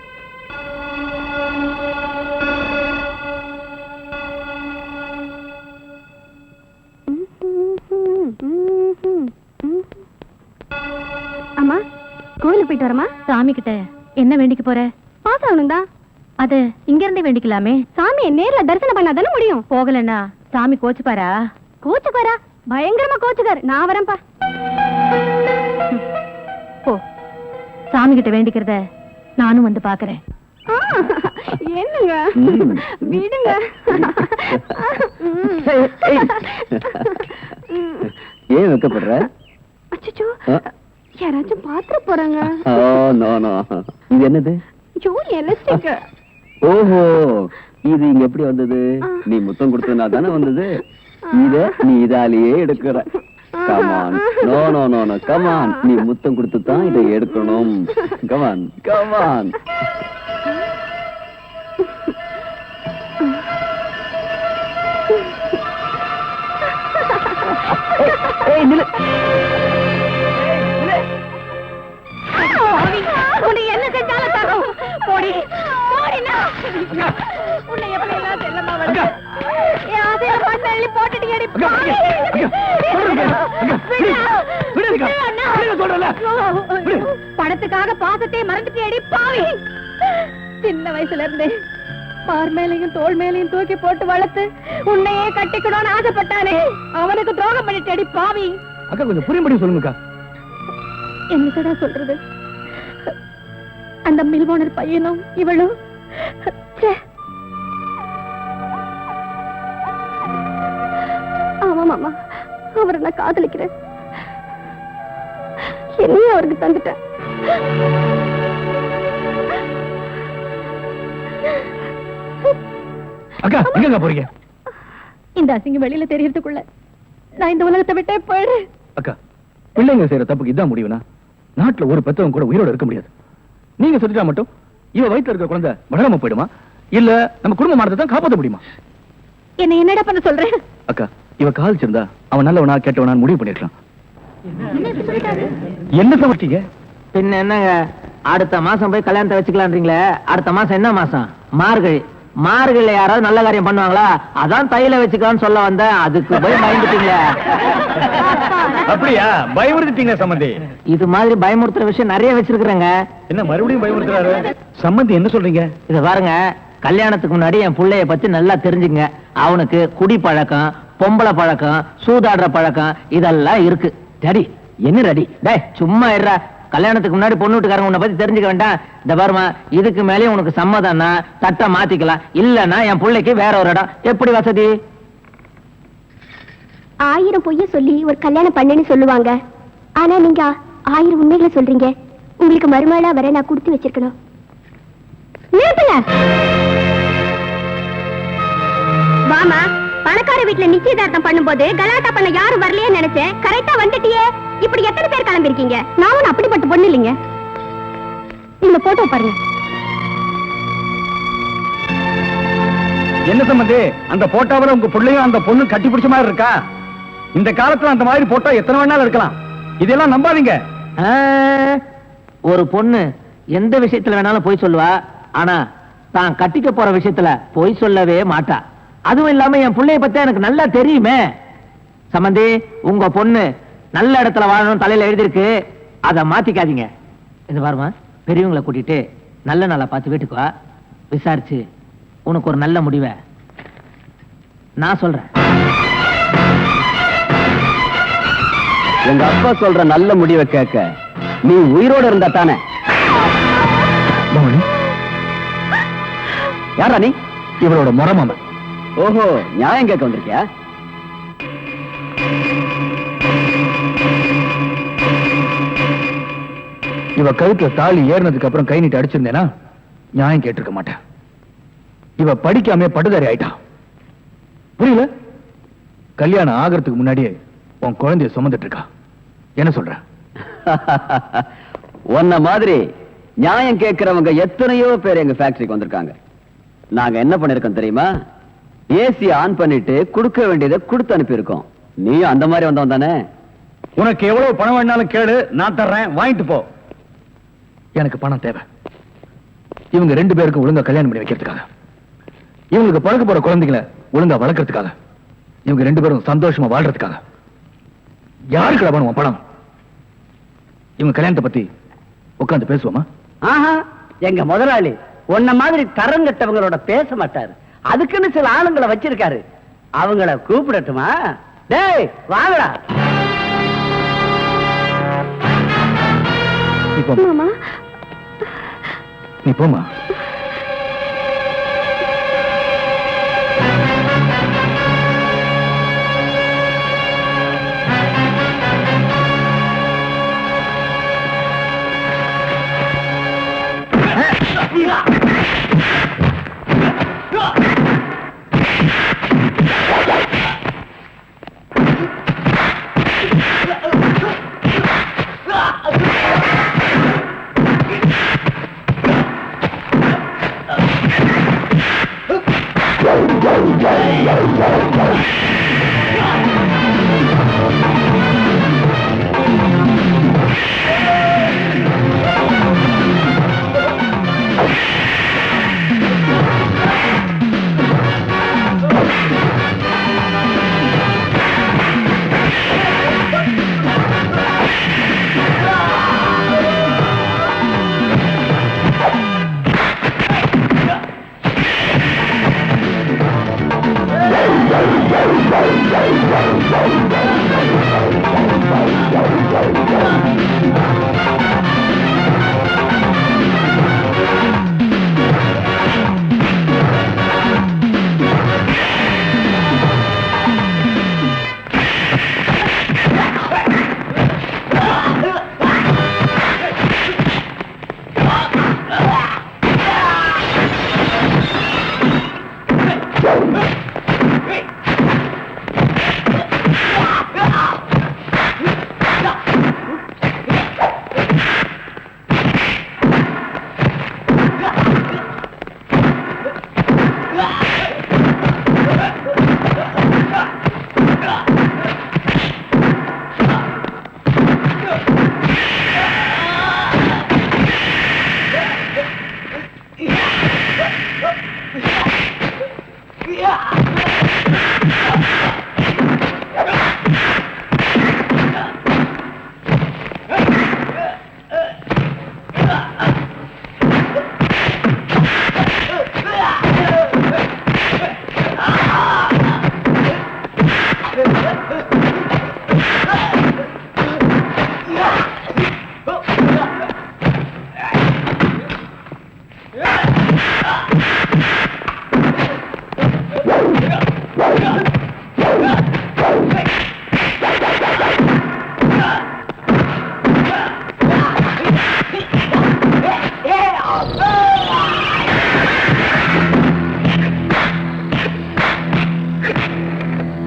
Speaker 4: கோயிலுக்கு போயிட்டு வரமா?
Speaker 10: சாமி கிட்ட என்ன வேண்டிக்க போற?
Speaker 4: பாஸ் ஆகணும் தான்.
Speaker 10: அது இங்க இருந்தே வேண்டிக்கலாமே.
Speaker 4: சாமியை நேர்ல தரிசனம் பண்ணாதானே முடியும்.
Speaker 10: போகலன்னா சாமி கோச்சுப்பாரா?
Speaker 4: கோச்சுக்காரா? பயங்கரமா கோச்சுக்காரு. நான் வரேன்ப்பா.
Speaker 10: போ, சாமி கிட்ட வேண்டிக்கிறத நானும் வந்து பாக்குறேன்.
Speaker 4: என்னங்க விடுங்க.
Speaker 9: ஏன் வைக்கப்படுற?
Speaker 4: அச்சச்சோ, யாராச்சும் பாத்துற போறாங்க.
Speaker 9: இது என்னது?
Speaker 4: எலஸ்டிக்.
Speaker 9: ஓஹோ, இது இங்க எப்படி வந்தது? நீ முத்தம் கொடுத்ததுனா தானே வந்தது. இத நீ இதாலேயே எடுக்கிற. Come on, no no no no, come on. நீ முத்தம் கொடுத்து தான் இதை எடுக்கணும். Come on come on.
Speaker 4: உன்னை என்ன செஞ்சாலும் தரும். போடி போடினா உன்னை எப்படி எல்லாம் செல்லமா வருது. என் ஆசையில மண்ணை அள்ளி போட்டுட்டு எடி. படத்துக்காக பாசத்தை மறந்துட்டு எடி பாவி. சின்ன வயசுல இருந்து மார் மேலையும் தோல் மேலையும் தூக்கி போட்டு வளர்த்து உன்னையே கட்டிக்கணும்னு ஆசைப்பட்டானே, அவனுக்கு துரோகம் பண்ணிட்டு எடி பாவி.
Speaker 9: அக்கா கொஞ்சம் புரியும்படி சொல்லுங்கக்கா.
Speaker 4: என்னடா சொல்றது? அந்த மில்வோனர் பையனும் இவளும் ஆமா மாமா, அவரை நான் காதலிக்கிறேன். என்னையும் அவருக்கு தந்துட்டேன்.
Speaker 9: அக்கா எங்க போறீங்க?
Speaker 4: இந்த அசிங்கம் வெளியில தெரியறதுக்குள்ள நான் இந்த உலகத்தை விட்டே போயிடுறேன்.
Speaker 9: அக்கா, பிள்ளைங்க செய்யற தப்புக்கு இதான் முடிவுனா நாட்டுல ஒரு பெத்தவங்க கூட உயிரோட இருக்க முடியாது. நீங்க சொல்லிட்டா மட்டும் இவ வயித்துல இருக்க குழந்தை வளராம போயிடுமா? இல்ல நம்ம குடும்ப மானத்தை தான் காப்பாற்ற முடியுமா?
Speaker 4: என்ன என்னடா பண்ண சொல்றேன்?
Speaker 9: அக்கா, இவ காதலிச்சிருந்தா அவன் நல்லவனா கெட்டவனா முடிவு பண்ணிருக்கலாம். என்ன சமைச்சீங்க?
Speaker 5: பின்ன என்னங்க, அடுத்த மாசம் போய் கல்யாணத்தை வச்சுக்கலான்றீங்களே. அடுத்த மாசம் என்ன மாசம்? மார்கழி. மார்கழில யாராவது நல்ல காரியம் பண்ணுவாங்களா? அதான் தையில வச்சுக்கலான்னு சொல்ல வந்தேன். அதுக்கு போய் பயந்துட்டீங்க.
Speaker 9: அப்படியா? பயமுறுத்திட்டீங்க சம்பந்தி.
Speaker 5: இது மாதிரி பயமுறுத்துற விஷயம் நிறைய வச்சிருக்கிறேங்க.
Speaker 9: என்ன மறுபடியும் பயமுறுத்துறாரு? சம்பந்தி என்ன சொல்றீங்க?
Speaker 5: இத பாருங்க, கல்யாணத்துக்கு முன்னாடி என் புள்ளைய பத்தி நல்லா தெரிஞ்சுங்க. அவனுக்கு குடி பழக்கம், பொம்பளை பழக்கம், சூதாடுற பழக்கம் இதெல்லாம் இருக்கு. டடி என்ன ரெடி? டேய் சும்மா இருடா. கல்யாணத்துக்கு முன்னாடி பொண்ணு வீட்டுக்காரங்க உன்னை பத்தி தெரிஞ்சுக்க வேண்டாம். இந்த பாருமா, இதுக்கு மேலே உனக்கு சம்மதம்னா தட்டை மாத்திக்கலாம், இல்லன்னா என் பிள்ளைக்கு வேற ஒரு இடம். எப்படி வசதி?
Speaker 4: 1000 பொய்ய சொல்லி ஒரு கல்யாணம் பண்ணுன்னு சொல்லுவாங்க. ஆனா நீங்க 1000 உண்மைகளை சொல்றீங்க. உங்களுக்கு மருமகளா வர நான் கொடுத்து வச்சிருக்கணும். நிறுத்துங்க. வாமா, பணக்கார வீட்டுல நிச்சயதார்த்தம் பண்ணும்போது கலாட்டா பண்ண யாரும் வரலையே நினைச்சேன். கரெக்டா வந்துட்டியே. இப்படி எத்தனை பேர் கிளம்பிருக்கீங்க? நான் ஒன்னும் அப்படிப்பட்ட பொண்ணு இல்லைங்க. இந்த போட்டோ பாருங்க.
Speaker 9: என்ன சம்பந்தி, அந்த போட்டோவில் உங்க பிள்ளையும் அந்த பொண்ணு கட்டி பிடிச்ச மாதிரி இருக்கா? இந்த காலத்துல அந்த மாதிரி போட்டோ எத்தனை வேணாலும் இருக்கலாம். இதெல்லாம் நம்பாதீங்க.
Speaker 5: ஒரு பொண்ணு எந்த விஷயத்துல வேணாலும் போய் சொல்லுவா, ஆனா தான் கட்டிக்க போற விஷயத்துல போய் சொல்லவே மாட்டா. அதுவும் இல்லாம என் பிள்ளைய பத்தி எனக்கு நல்லா தெரியுமே. சம்பந்தி, உங்க பொண்ணு நல்ல இடத்துல வாழணும் தலையில எழுதிருக்கு, அதை மாத்திக்காதீங்க. இது பாருமா, பெரியவங்களை கூட்டிட்டு நல்ல நாளா பார்த்து வீட்டுக்கு வா. விசாரிச்சு உனக்கு ஒரு நல்ல முடிவை நான் சொல்றேன்.
Speaker 9: எங்க அப்பா சொல்ற நல்ல முடிவை கேட்க நீ உயிரோட இருந்தா தானே. யாரா நீ? இவளோட முறமாம. ஓஹோ, நியாயம் கேட்க வந்திருக்கியா? இவ கழுத்துல தாலி ஏறினதுக்கு அப்புறம் கை நீட்டி அடிச்சிருந்தேனா நியாயம் கேட்டிருக்க மாட்டேன். இவ படிக்காம படுதாரி ஆயிட்டா. புரியல? கல்யாணம் ஆகிறதுக்கு முன்னாடியே உன் குழந்தைய சுமந்துட்டு இருக்கா. என்ன சொல்ற?
Speaker 11: உன்ன மாதிரி நியாயம் கேட்கிறவங்க எத்தனையோ பேர் எங்க ஃபேக்டரிக்கு வந்திருக்காங்க. நாங்க என்ன பண்ணிருக்கோம் தெரியுமா? ஏசி ஆன் பண்ணிட்டு கொடுக்க வேண்டியதை கொடுத்து அனுப்பியிருக்கோம். நீயும் அந்த மாதிரி வந்தவன் தானே?
Speaker 9: உனக்கு எவ்வளவு பணம் வேணாலும் கேளு, நான் தர்றேன், வாங்கிட்டு போ. எனக்கு பணம் தேவை. இவங்க 2 பேருக்கும் ஒழுங்கா கல்யாணம் பண்ணி வைக்கிறதுக்காக, இவங்களுக்கு பழக்க போற குழந்தைகளை ஒழுங்கா வளர்க்கறதுக்காக, இவங்க 2 பேரும் சந்தோஷமா வாழ்றதுக்காக. யாருக்கு வேணும் உன் பணம்? இவங்க கல்யாணத்தை பத்தி உட்காந்து பேசுவோமா?
Speaker 2: ஆஹா, எங்க முதலாளி உன்ன மாதிரி தரம் கட்டவங்களோட பேச மாட்டாரு. அதுக்குன்னு சில ஆளுங்களை வச்சிருக்காரு. அவங்கள கூப்பிடட்டுமா? டேய் வாங்கடா.
Speaker 4: மாமா
Speaker 9: நீ போமா.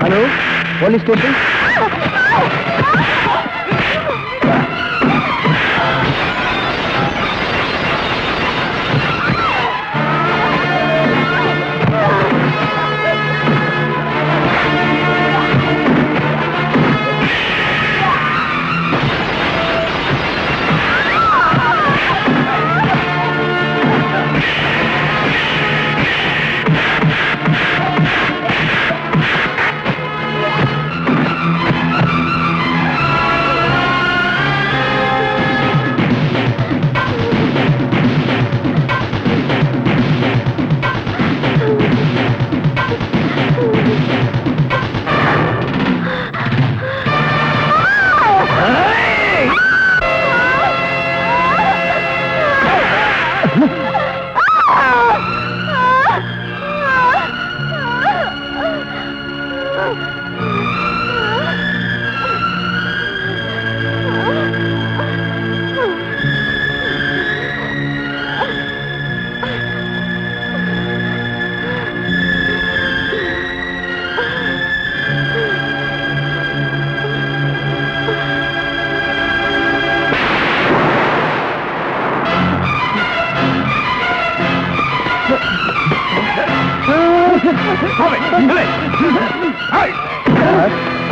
Speaker 9: Hello, police station.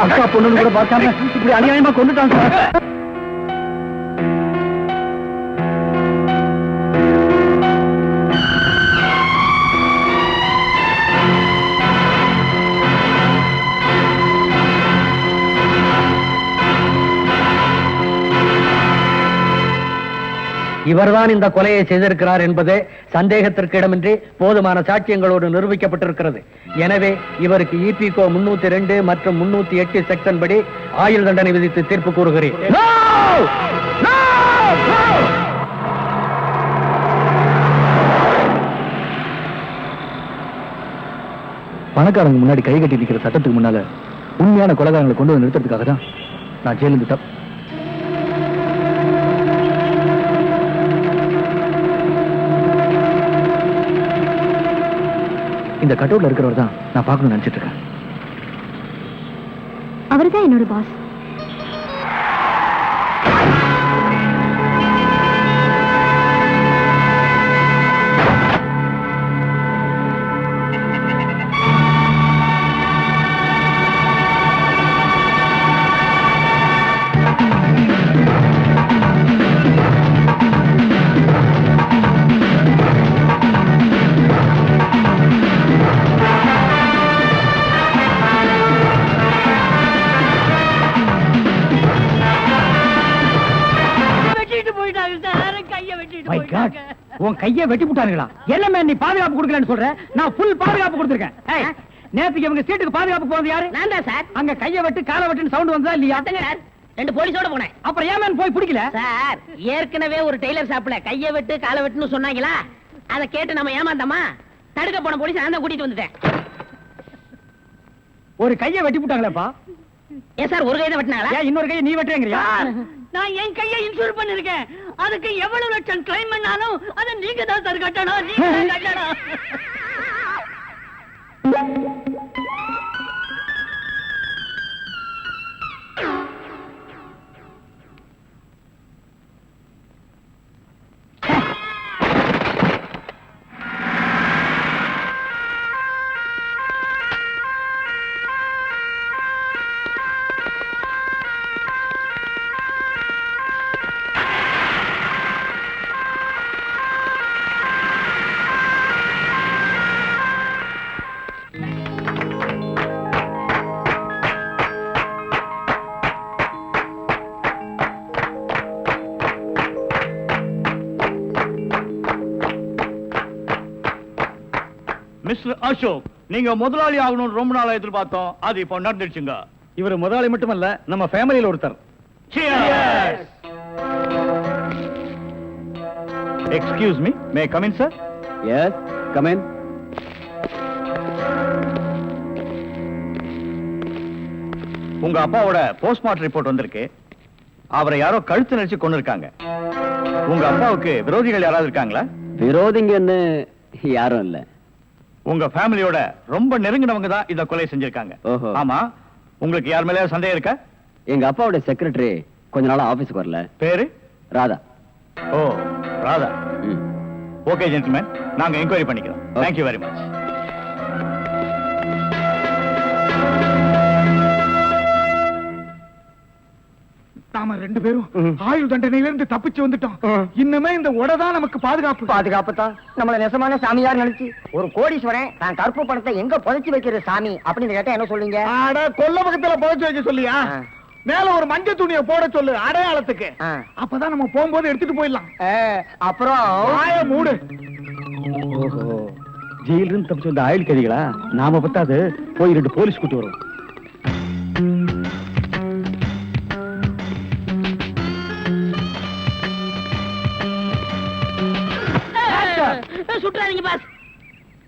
Speaker 9: அக்கா பொண்ணு கூட பார்க்காம இப்படி அநியாயமா கொண்டுட்டான் சார்.
Speaker 3: இவர்தான் இந்த கொலையை செய்திருக்கிறார் என்பது சந்தேகத்திற்கு இடமின்றி போதுமான சாட்சியங்களோடு நிரூபிக்கப்பட்டிருக்கிறது. எனவே இவருக்கு இபிகோ 302 மற்றும் 308 செக்ஷன் படி ஆயுள் தண்டனை விதித்து தீர்ப்பு கூறுகிறேன்.
Speaker 9: பணக்காரங்க முன்னாடி கை கட்டி நிற்கிற சட்டத்துக்கு முன்னால உண்மையான கொலைகாரங்களை கொண்டு வந்து நிறுத்துறதுக்காக தான் நான் ஜெயிலிருந்து இந்த கட்டவுட்ல இருக்கிறவர் தான் நான் பார்க்கணும்னு நினைச்சிட்டு இருக்கேன்.
Speaker 4: அவர்தான் என்னோட பாஸ்.
Speaker 2: உன் கையை வெட்டி விட்டானுங்களா? என்ன நீ பாதுகாப்பு கொடுக்கலன்னு சொல்ற? நான் ஃபுல் பாதுகாப்பு கொடுத்திருக்கேன். நேத்துக்கு இவங்க சீட்டுக்கு பாதுகாப்பு போனது யாரு?
Speaker 8: நான் தான் சார்.
Speaker 2: அங்க கையை வெட்டு காலை வெட்டுன்னு சவுண்ட் வந்ததா இல்லையா?
Speaker 8: சார் 2 போலீஸோட போனேன்.
Speaker 2: அப்புறம் ஏன் போய் பிடிக்கல?
Speaker 8: சார் ஏற்கனவே ஒரு டெய்லர் ஷாப்ல கையை வெட்டு காலை வெட்டுன்னு சொன்னாங்களா, அதை கேட்டு நம்ம ஏமாந்தோமா, தடுக்க போன போலீஸ் நான் தான் கூட்டிட்டு வந்துட்டேன்.
Speaker 2: ஒரு கையை வெட்டி விட்டாங்களேப்பா.
Speaker 8: ஏன் சார் ஒரு கையை வெட்டினாங்களா?
Speaker 2: ஏன் இன்னொரு கையை நீ வெட்டுறீங்கறியா?
Speaker 8: நான் என் கையை இன்சூர் பண்ணிருக்கேன். அதுக்கு எவ்வளவு லட்சம் கிளைம் பண்ணாலும் அதை நீங்க தான் சார் கட்டணும். நீங்க தான் கட்டணும்.
Speaker 7: மிஸ்டர் அசோக், நீங்க முதலாளி ஆகணும்னு ரொம்ப நாளா எதிர்பார்த்தோம். அது இப்போ நடந்துடுச்சுங்க.
Speaker 9: இவர் முதலாளி மட்டுமல்ல, நம்ம ஃபேமிலியில ஒருத்தர்.
Speaker 7: Excuse me, may come in sir?
Speaker 11: Yes, come in.
Speaker 7: உங்க அப்பாவோட போஸ்ட்மார்ட்டம் ரிப்போர்ட் வந்திருக்கு. அவரை யாரோ கழுத்து நெரிச்சு கொண்டு இருக்காங்க. உங்க அப்பாவுக்கு விரோதிகள் யாராவது இருக்காங்களா?
Speaker 11: விரோதிங்கன்னு யாரும் இல்ல.
Speaker 7: உங்க ஃபேமிலியோட ரொம்ப நெருங்கினவங்க தான் இத கொலை செஞ்சிருக்காங்க.
Speaker 11: ஓஹோ.
Speaker 7: ஆமா, உங்களுக்கு யார் மேல சந்தேகம் இருக்கா?
Speaker 11: எங்க அப்பாவோட செக்ரட்டரி கொஞ்ச நாளா ஆபீஸ்க்கு வரல.
Speaker 7: பேரு?
Speaker 11: ராதா.
Speaker 7: ஓ, ராதா.
Speaker 11: ம்.
Speaker 7: ஓகே ஜென்டில்மேன், நாங்க என்கொயரி பண்ணிக்கிறோம். Thank you very much.
Speaker 2: நாம 2 பேரும் ஆயுள் தண்டனையில இருந்து தப்பிச்சு வந்துட்டோம். இன்னுமே இந்த உடதான் நமக்கு பாதுகாப்பு.
Speaker 8: பாதுகாப்பு தான். நம்மள நெசமான சாமியார் நினைச்சு ஒரு கோடீஸ்வரன் தான் கருப்பு பணத்தை எங்க புதைச்சு வைக்கிற சாமி அப்படின்னு கேட்டா என்ன சொல்லுங்க?
Speaker 2: அட, கொல்ல பக்கத்துல புதைச்சு வைக்க சொல்லியா? மேல ஒரு மஞ்சள் துணியை போட சொல்லு அடையாளத்துக்கு. அப்பதான் நம்ம போகும்போது எடுத்துட்டு போயிடலாம்.
Speaker 8: அப்புறம்
Speaker 2: வாய மூடு.
Speaker 9: ஓஹோ, ஜெயில இருந்து தப்பிச்சு வந்த ஆயுள் கைதிகளா? நாம பத்தாது, போய் 2 போலீஸ் கூட்டி வரும்.
Speaker 8: சுற்றாதீங்க பாஸ்.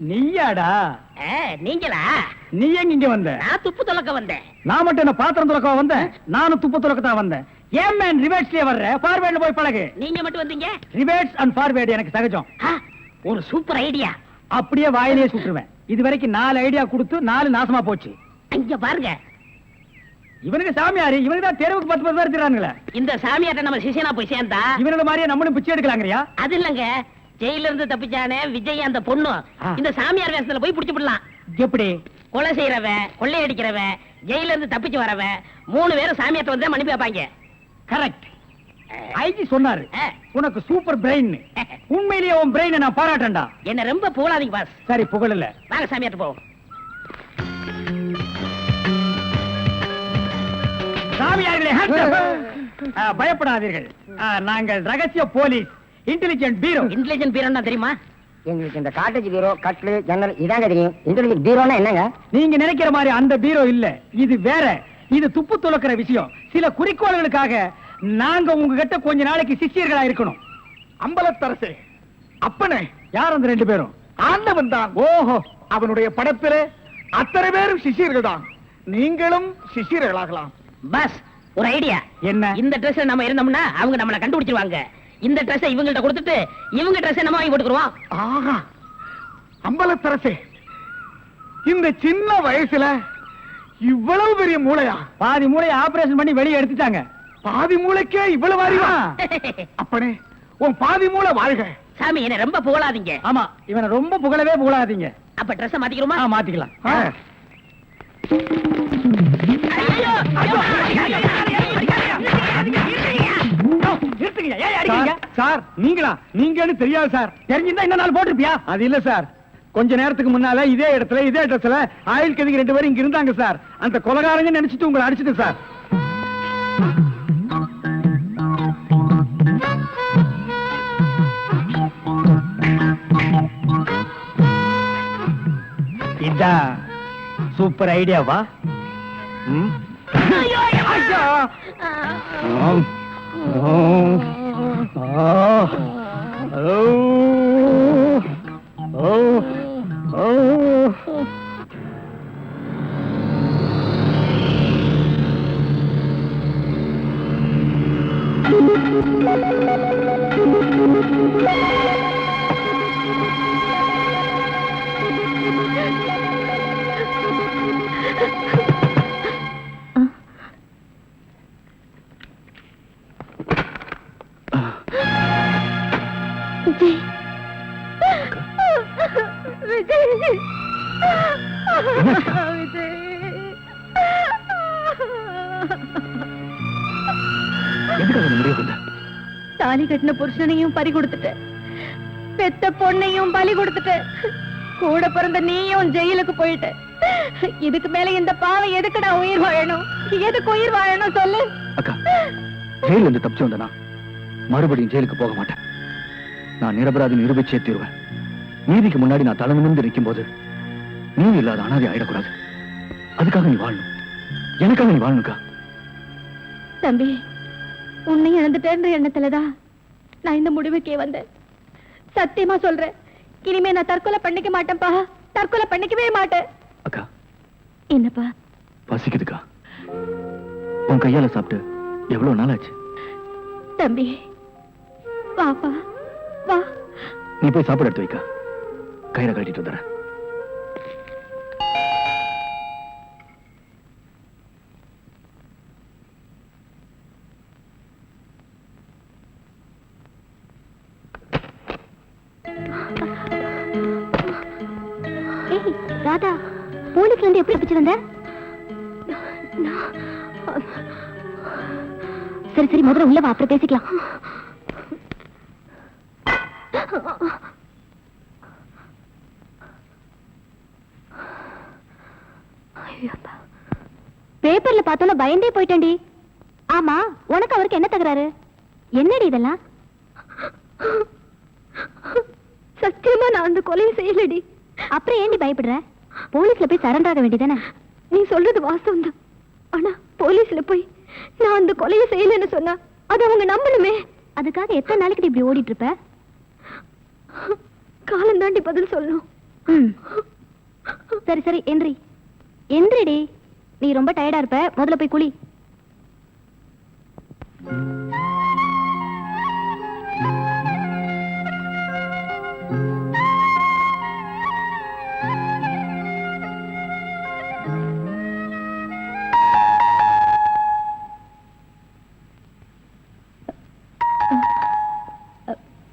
Speaker 2: நீயாடா?
Speaker 8: நீங்களா?
Speaker 2: நீ எங்க இங்க வந்த?
Speaker 8: நான் துப்பு துலக்க வந்தேன்.
Speaker 2: நான் மட்டும் என்ன பாத்திரம் துலக்க வந்தேன்? நானும் துப்பு துலக்க தான் வந்தேன். ஏன் மேன் ரிவர்ஸ்லயே வர்ற? ஃபார்வர்ட்ல போய் பழகு.
Speaker 8: நீங்க மட்டும் வந்தீங்க?
Speaker 2: ரிவர்ஸ் அண்ட் ஃபார்வர்ட் எனக்கு சகஜம்.
Speaker 8: ஒரு சூப்பர் ஐடியா.
Speaker 2: அப்படியே வாயிலேயே சுட்டுருவேன். இதுவரைக்கும் 4 ஐடியா கொடுத்து 4 நாசமா போச்சு.
Speaker 8: இங்க பாருங்க,
Speaker 2: இவனுக்கு சாமியாரு, இவனுக்கு தான் தெருவுக்கு 10 பேர் இருக்கிறானுங்களே.
Speaker 8: இந்த சாமியார்ட்ட நம்ம சிஷியனா போய் சேர்ந்தா
Speaker 2: இவனோட மாதிரியே நம்மளும் பிச்சை எடுக்கலாங்கறியா?
Speaker 8: அது இல்லங்க, ஜெயில இருந்து தப்பிச்சானே விஜய் அந்த பொண்ணு இந்த சாமியார் வேஷத்துல போய் புடிச்சு விடலாம்.
Speaker 2: எப்படி?
Speaker 8: கொலை செய்யறவன், கொள்ளையடிக்கிறவன், ஜெயில இருந்து தப்பிச்சு வரவன் 3 பேரும் சாமியார்ட்ட வந்து மன்னிப்பு வைப்பாங்க.
Speaker 2: கரெக்ட். ஐஜி சொன்னாரு உனக்கு சூப்பர் பிரெயின். உண்மையிலேயே உன் பிரெயினை நான் பாராட்டேன்டா.
Speaker 8: என்ன ரொம்ப புகழாதீங்க பாஸ்.
Speaker 2: சரி, புகழல.
Speaker 8: வாங்க சாமியார்ட்ட போவோம்.
Speaker 2: சாமியார்களே, பயப்படாதீர்கள். நாங்கள் ரகசிய போலீஸ். Intelligent bureau.
Speaker 8: இன்டெலிஜென்ட் பீரோன்னா தெரியுமா?
Speaker 12: எங்களுக்கு இந்த காட்டேஜ் பீரோ, கட்லு, ஜன்னல் இதாங்க தெரியும். இன்டெலிஜென்ட் பீரோனா என்னங்க?
Speaker 2: நீங்க நினைக்கிற மாதிரி அந்த பீரோ இல்ல, இது வேற. இது துப்பு துளக்கிற விஷயம். சில குறிக்கோள்களுக்காக நாங்க உங்ககிட்ட கொஞ்ச நாளைக்கு சிஷ்யர்களா இருக்கணும்.
Speaker 9: அம்பலத்தரசே, அப்பனே,
Speaker 2: யார் அந்த 2 பேரும்?
Speaker 9: ஆண்டவன் தான். ஓஹோ, அவனுடைய படத்திலே அத்தனை பேரும் சிஷியர்கள் தான். நீங்களும் சிஷியர்களாகலாம்.
Speaker 8: பஸ் ஒரு ஐடியா.
Speaker 2: என்ன?
Speaker 8: இந்த ட்ரெஸ் நம்ம இருந்தோம்னா அவங்க நம்மள கண்டுபிடிச்சிருவாங்க. இந்த ட்ரெஸ் இவங்கள்ட்ட கொடுத்துட்டு இவங்க ட்ரெஸ் நம்ம வாங்கி போட்டுக்குறோம்.
Speaker 9: ஆஹா, அம்பலத்தரசே, இந்த சின்ன வயசுல இவ்வளவு பெரிய மூளையா?
Speaker 2: பாதி மூளையை ஆபரேஷன் பண்ணி வெளியே எடுத்துட்டாங்க.
Speaker 9: பாதி மூளைக்கே இவ்வளவு அறிவா? அப்பனே, உன் பாதி மூளை வாழ்க.
Speaker 8: சாமி, என்ன ரொம்ப புகழாதீங்க.
Speaker 2: ஆமா, இவனை ரொம்ப புகழவே புகழாதீங்க.
Speaker 8: அப்ப ட்ரெஸ் மாத்திக்கிறோமா?
Speaker 2: மாத்திக்கலாம். சார், நீங்களா? நீங்கன்னு தெரியாது சார். தெரிஞ்சிருந்தா இந்த நாள் போட்டிருப்பியா? அது இல்ல சார், கொஞ்ச நேரத்துக்கு முன்னால இதே இடத்துல இதே ட்ரெஸ்ல ஆயில் கதிக்கு 2 பேரும் இங்க இருந்தாங்க சார். அந்த கொலகாரங்க நினைச்சிட்டு உங்களை அடிச்சிட்டு சார். இதான் சூப்பர் ஐடியாவா?
Speaker 4: தாலி கட்டின புருஷனையும் பறி கொடுத்துட்ட, பெத்த பொண்ணையும் பலி கொடுத்துட்ட, கூட பிறந்த நீயும் ஜெயிலுக்கு போயிட்ட. இதுக்கு மேல இந்த பாவம் எதுக்குடா உயிர் வாழணும்? எதுக்கு உயிர் வாழணும் சொல்லு.
Speaker 9: அக்கா, ஜெயில இருந்து தப்பிச்சு வந்தனா மறுபடியும் ஜெயிலுக்கு போக மாட்டேன். நான் நிரபராதி நிரூபிச்சே தீருவேன். நீதிக்கு முன்னாடி நான் தலை நிமிர்ந்து நிற்கும் போது நீ இல்லாத அனாதை ஆயிடக்கூடாது. அதுக்காக நீ வாழணும், எனக்காக நீ வாழணுக்கா.
Speaker 4: தம்பி, உன்னை இழந்துட்டேன்ற எண்ணத்துலதான் நான் இந்த முடிவுக்கே வந்தேன். சத்தியமா சொல்றேன், இனிமே நான் தற்கொலை பண்ணிக்க மாட்டேன்ப்பா. தற்கொலை பண்ணிக்கவே மாட்டேன்.
Speaker 9: அக்கா,
Speaker 4: என்னப்பா?
Speaker 9: பசிக்குதுக்கா. உன் கையால சாப்பிட்டு எவ்வளவு நாள் ஆச்சு?
Speaker 4: தம்பி, வாப்பா வா.
Speaker 9: நீ போய் சாப்பிட எடுத்து வைக்கா, கயிறை கட்டிட்டு வந்துடுறேன்.
Speaker 4: ராதா, போலீஸ்ல இருந்து எப்படி தப்பிச்சு வந்த? சரி சரி, முதல்ல உள்ள வா, அப்புறம் பேசிக்கலாம். பேப்பர்ல பார்த்தோன்னா பயந்தே போயிட்டேன்டி. ஆமா, உனக்கு அவருக்கு என்ன தகராறு? என்னடி இதெல்லாம்? சத்தியமா நான் அந்த கொலையை செய்யலடி. அப்புறம் ஏண்டி பயப்படுற? போலீஸ்ல போய் சரண்டர் ஆக வேண்டியதானே? நீ சொல்றது வாஸ்தவம் தான். ஆனா போலீஸ்ல போய் நான் அந்த கொலையை செய்யலன்னு சொன்னா அது அவங்க நம்பணுமே. அதுக்காக எத்தனை நாளைக்கு இப்படி ஓடிட்டு இருப்ப? காலம் தாண்டி பதில் சொல்லணும். சரி சரி, எந்திரி எந்திரிடி. நீ ரொம்ப டயர்டா இருப்ப, முதல்ல போய் குளி.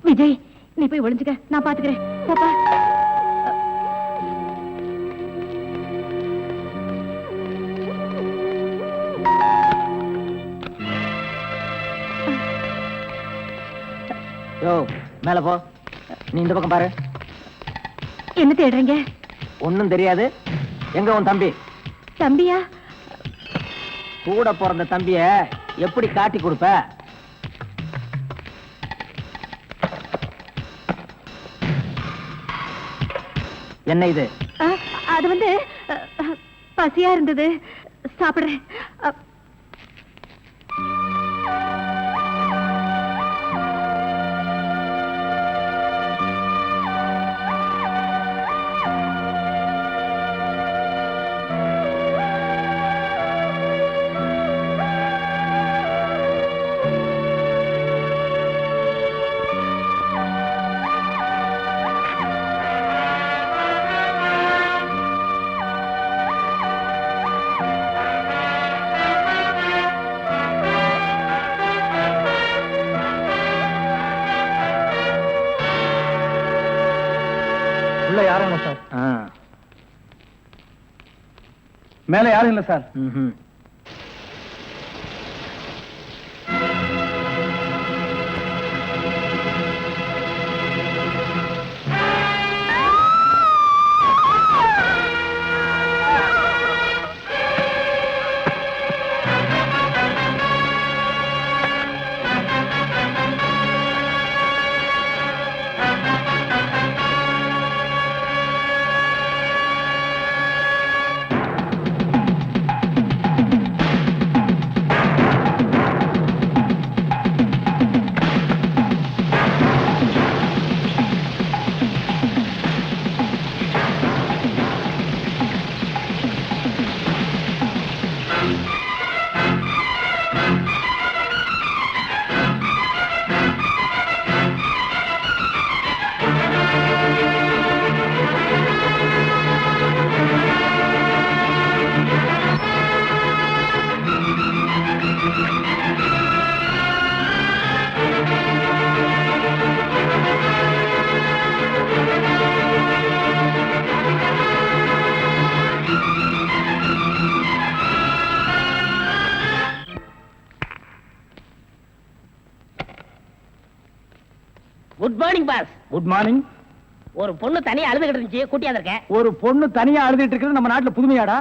Speaker 4: விஜய், நீ போய் ஒளிஞ்சுக்க, நான் பாத்துக்கிறேன். பாப்பா.
Speaker 5: மேல போ. நீ இந்த பக்கம் பாரு.
Speaker 4: என்ன தேடுறீங்க?
Speaker 5: ஒண்ணும் தெரியாது. எங்க உன் தம்பி?
Speaker 4: தம்பியா?
Speaker 5: கூட பிறந்த தம்பிய எப்படி காட்டி கொடுப்ப? என்ன இது?
Speaker 4: அது வந்து பசியா இருந்தது, சாப்பிடுறேன்.
Speaker 2: உள்ள யாரும் இல்ல சார். மேல யாரும் இல்ல sir.
Speaker 8: Good morning boss.
Speaker 2: Good morning.
Speaker 8: ஒரு பொண்ணு தனியா அழுதுகிட்டு இருந்துச்சு, கூட்டியா இருக்கேன்.
Speaker 2: ஒரு பொண்ணு தனியா அழுதுட்டு இருக்கிறது நம்ம நாட்டுல புதுமையாடா?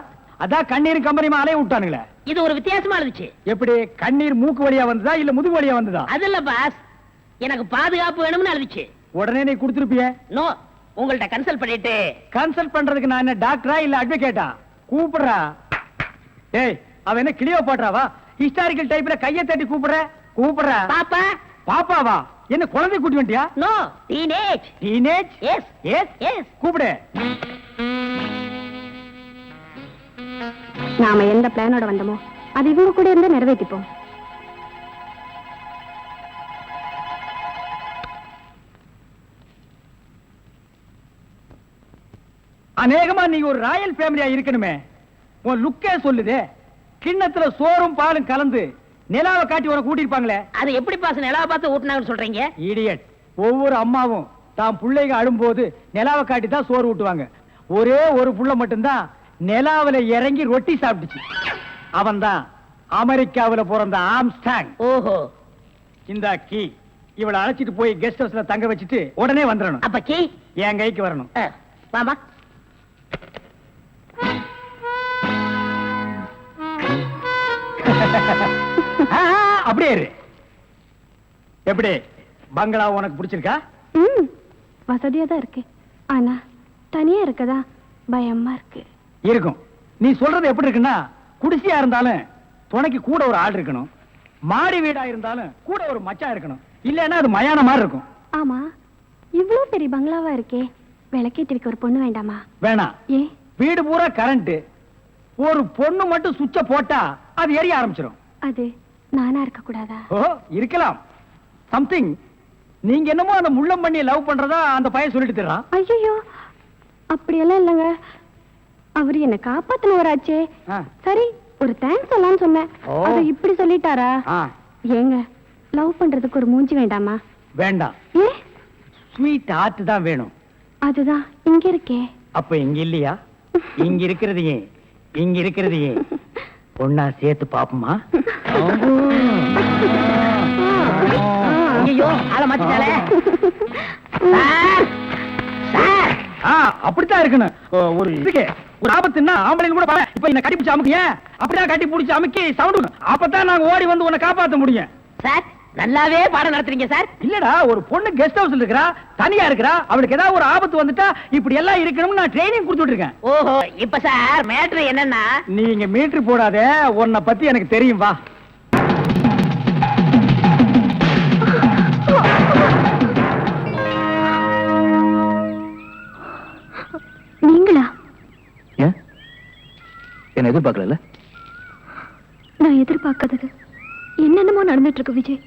Speaker 2: அதான் கண்ணீர் கம்பெனிமா அலைய விட்டானுங்களே.
Speaker 8: இது ஒரு வித்தியாசமா இருந்துச்சு.
Speaker 2: எப்படி கண்ணீர் மூக்கு வழியா வந்ததா இல்ல முதுகு வழியா வந்ததா?
Speaker 8: அது இல்ல பாஸ், எனக்கு பாதுகாப்பு வேணும்னு அழுதுச்சு.
Speaker 2: உடனே நீ கொடுத்துருப்பிய?
Speaker 8: நோ, உங்கள்ட்ட கன்சல்ட் பண்ணிட்டு.
Speaker 2: கன்சல்ட் பண்றதுக்கு நான் என்ன டாக்டரா இல்ல அட்வொகேட்டா? கூப்பிடுறா. ஏய், அவ என்ன கிளியோபாட்ராவா? ஹிஸ்டாரிக்கல் டைப்ல கையை தட்டி கூப்பிடுற? கூப்பிடுறா.
Speaker 8: பாப்பா.
Speaker 2: பாப்பாவா? என்ன குழந்தை கூட்டி வந்துட்டியா?
Speaker 8: No, teenage.
Speaker 2: Teenage?
Speaker 8: Yes
Speaker 2: yes
Speaker 8: yes.
Speaker 2: கூப்பிடு.
Speaker 4: நாம எந்த பிளானோட வந்தோமோ அது இவங்க கூட இருந்து நிறைவேற்றிப்போம்.
Speaker 2: அநேகமா நீ ஒரு ராயல் ஃபேமிலியா இருக்கணுமே. உன் லுக்கே சொல்லுதே. கிண்ணத்துல சோறும் பாலும் கலந்து நிலாவை காட்டி உனக்கு கூட்டிருப்பாங்களே.
Speaker 8: அது எப்படி பாஸ் நிலாவை பார்த்து ஊட்டினாங்கன்னு சொல்றீங்க?
Speaker 2: இடியட். ஒவ்வொரு அம்மாவும் தான் பிள்ளைங்க அழும்போது நிலாவை காட்டி தான் சோறு ஊட்டுவாங்க. ஒரே ஒரு புள்ள மட்டும்தான் நிலாவில இறங்கி ரொட்டி சாப்பிட்டுச்சு. அவன் தான் அமெரிக்காவில பிறந்த ஆம்ஸ்டாங்.
Speaker 8: ஓஹோ.
Speaker 2: இந்த கீ இவளை அழைச்சிட்டு போய் கெஸ்ட் ஹவுஸ்ல தங்க வச்சுட்டு உடனே வந்துடணும்.
Speaker 8: அப்ப கீ
Speaker 2: என் கைக்கு வரணும்.
Speaker 8: வாமா.
Speaker 2: அப்படியே இரு. எப்படி பங்களா உனக்கு பிடிச்சிருக்கா?
Speaker 4: வசதியா தான் இருக்கு, ஆனா தனியா இருக்கதா பயமா இருக்கு.
Speaker 2: இருக்கும். நீ சொல்றது எப்படி இருக்குன்னா, குடிசையா இருந்தாலும் துணைக்கு கூட ஒரு ஆள் இருக்கணும், மாடி வீடா இருந்தாலும் கூட ஒரு மச்சான் இருக்கணும். இல்லன்னா அது மயான மாதிரி இருக்கும்.
Speaker 4: ஆமா, இவ்வளவு பெரிய பங்களாவா இருக்கே, விளக்கேத்தி வைக்க ஒரு பொண்ணு வேண்டாமா?
Speaker 2: வேணாம்.
Speaker 4: ஏ,
Speaker 2: வீடு பூரா கரண்ட், ஒரு பொண்ணு மட்டும் சுவிட்ச போட்டா அது எரிய ஆரம்பிச்சிடும்.
Speaker 4: அது நானா இருக்க கூடாதா?
Speaker 2: ஓ, இருக்கலாம். சம்திங். நீங்க என்னமோ அந்த முள்ளம் பண்ணி லவ் பண்றதா அந்த பையன் சொல்லிட்டு தர்றான்.
Speaker 4: ஐயோ, அப்படியெல்லாம் இல்லங்க. அவரு என்ன காப்பாத்தினவராச்சே. சரி, ஒரு தேங்க்ஸ் சொல்லலாம்னு சொன்னேன். அது இப்படி சொல்லிட்டாரா? ஏங்க, லவ் பண்றதுக்கு ஒரு மூஞ்சி வேண்டாமா?
Speaker 2: வேண்டாம்.
Speaker 4: ஏ,
Speaker 2: ஸ்வீட் ஹார்ட் தான் வேணும்.
Speaker 4: அதுதான் இங்க இருக்கே.
Speaker 2: அப்ப இங்க இல்லையா? இங்க இருக்கிறது ஏன், இங்க இருக்கிறது ஏன் ஒன்னா சேர்த்து பாப்போமா?
Speaker 8: ஐயோ, ஆள மாத்திட்டாளே.
Speaker 2: அப்படித்தான் இருக்கணும். ஒரு இதுக்கு ஒரு ஆபத்துன்னா ஆம்பளைங்க கூட பாரு. இப்ப என்ன கட்டி பிடிச்சு அமுக்கிய, அப்படியே கட்டி பிடிச்சு அமுக்கி சவுண்ட், அப்பதான் நாங்க ஓடி வந்து உன்னை காப்பாத்த முடியும்.
Speaker 8: சார், நல்லாவே பாடம் நடத்துறீங்க சார்.
Speaker 2: இல்லடா, ஒரு பொண்ணு கெஸ்ட் ஹவுஸ்ல இருக்கறா, தனியா இருக்கறா, அவளுக்கு ஏதாவது ஒரு ஆபத்து வந்துட்டா இப்படி எல்லாம் இருக்கணும்னு நான் ட்ரைனிங் கொடுத்துட்டு இருக்கேன்.
Speaker 8: ஓஹோ, இப்ப சார் மேட்டர் என்னன்னா,
Speaker 2: நீங்க மீட்டர் போடாத, உன்னை பத்தி எனக்கு தெரியும். வா.
Speaker 4: நீங்களா?
Speaker 9: ஏன் என்ன எதிர்பார்க்கல?
Speaker 4: நான் எதிர்பார்க்காதது என்னென்னமோ நடந்துட்டு இருக்கு விஜய்.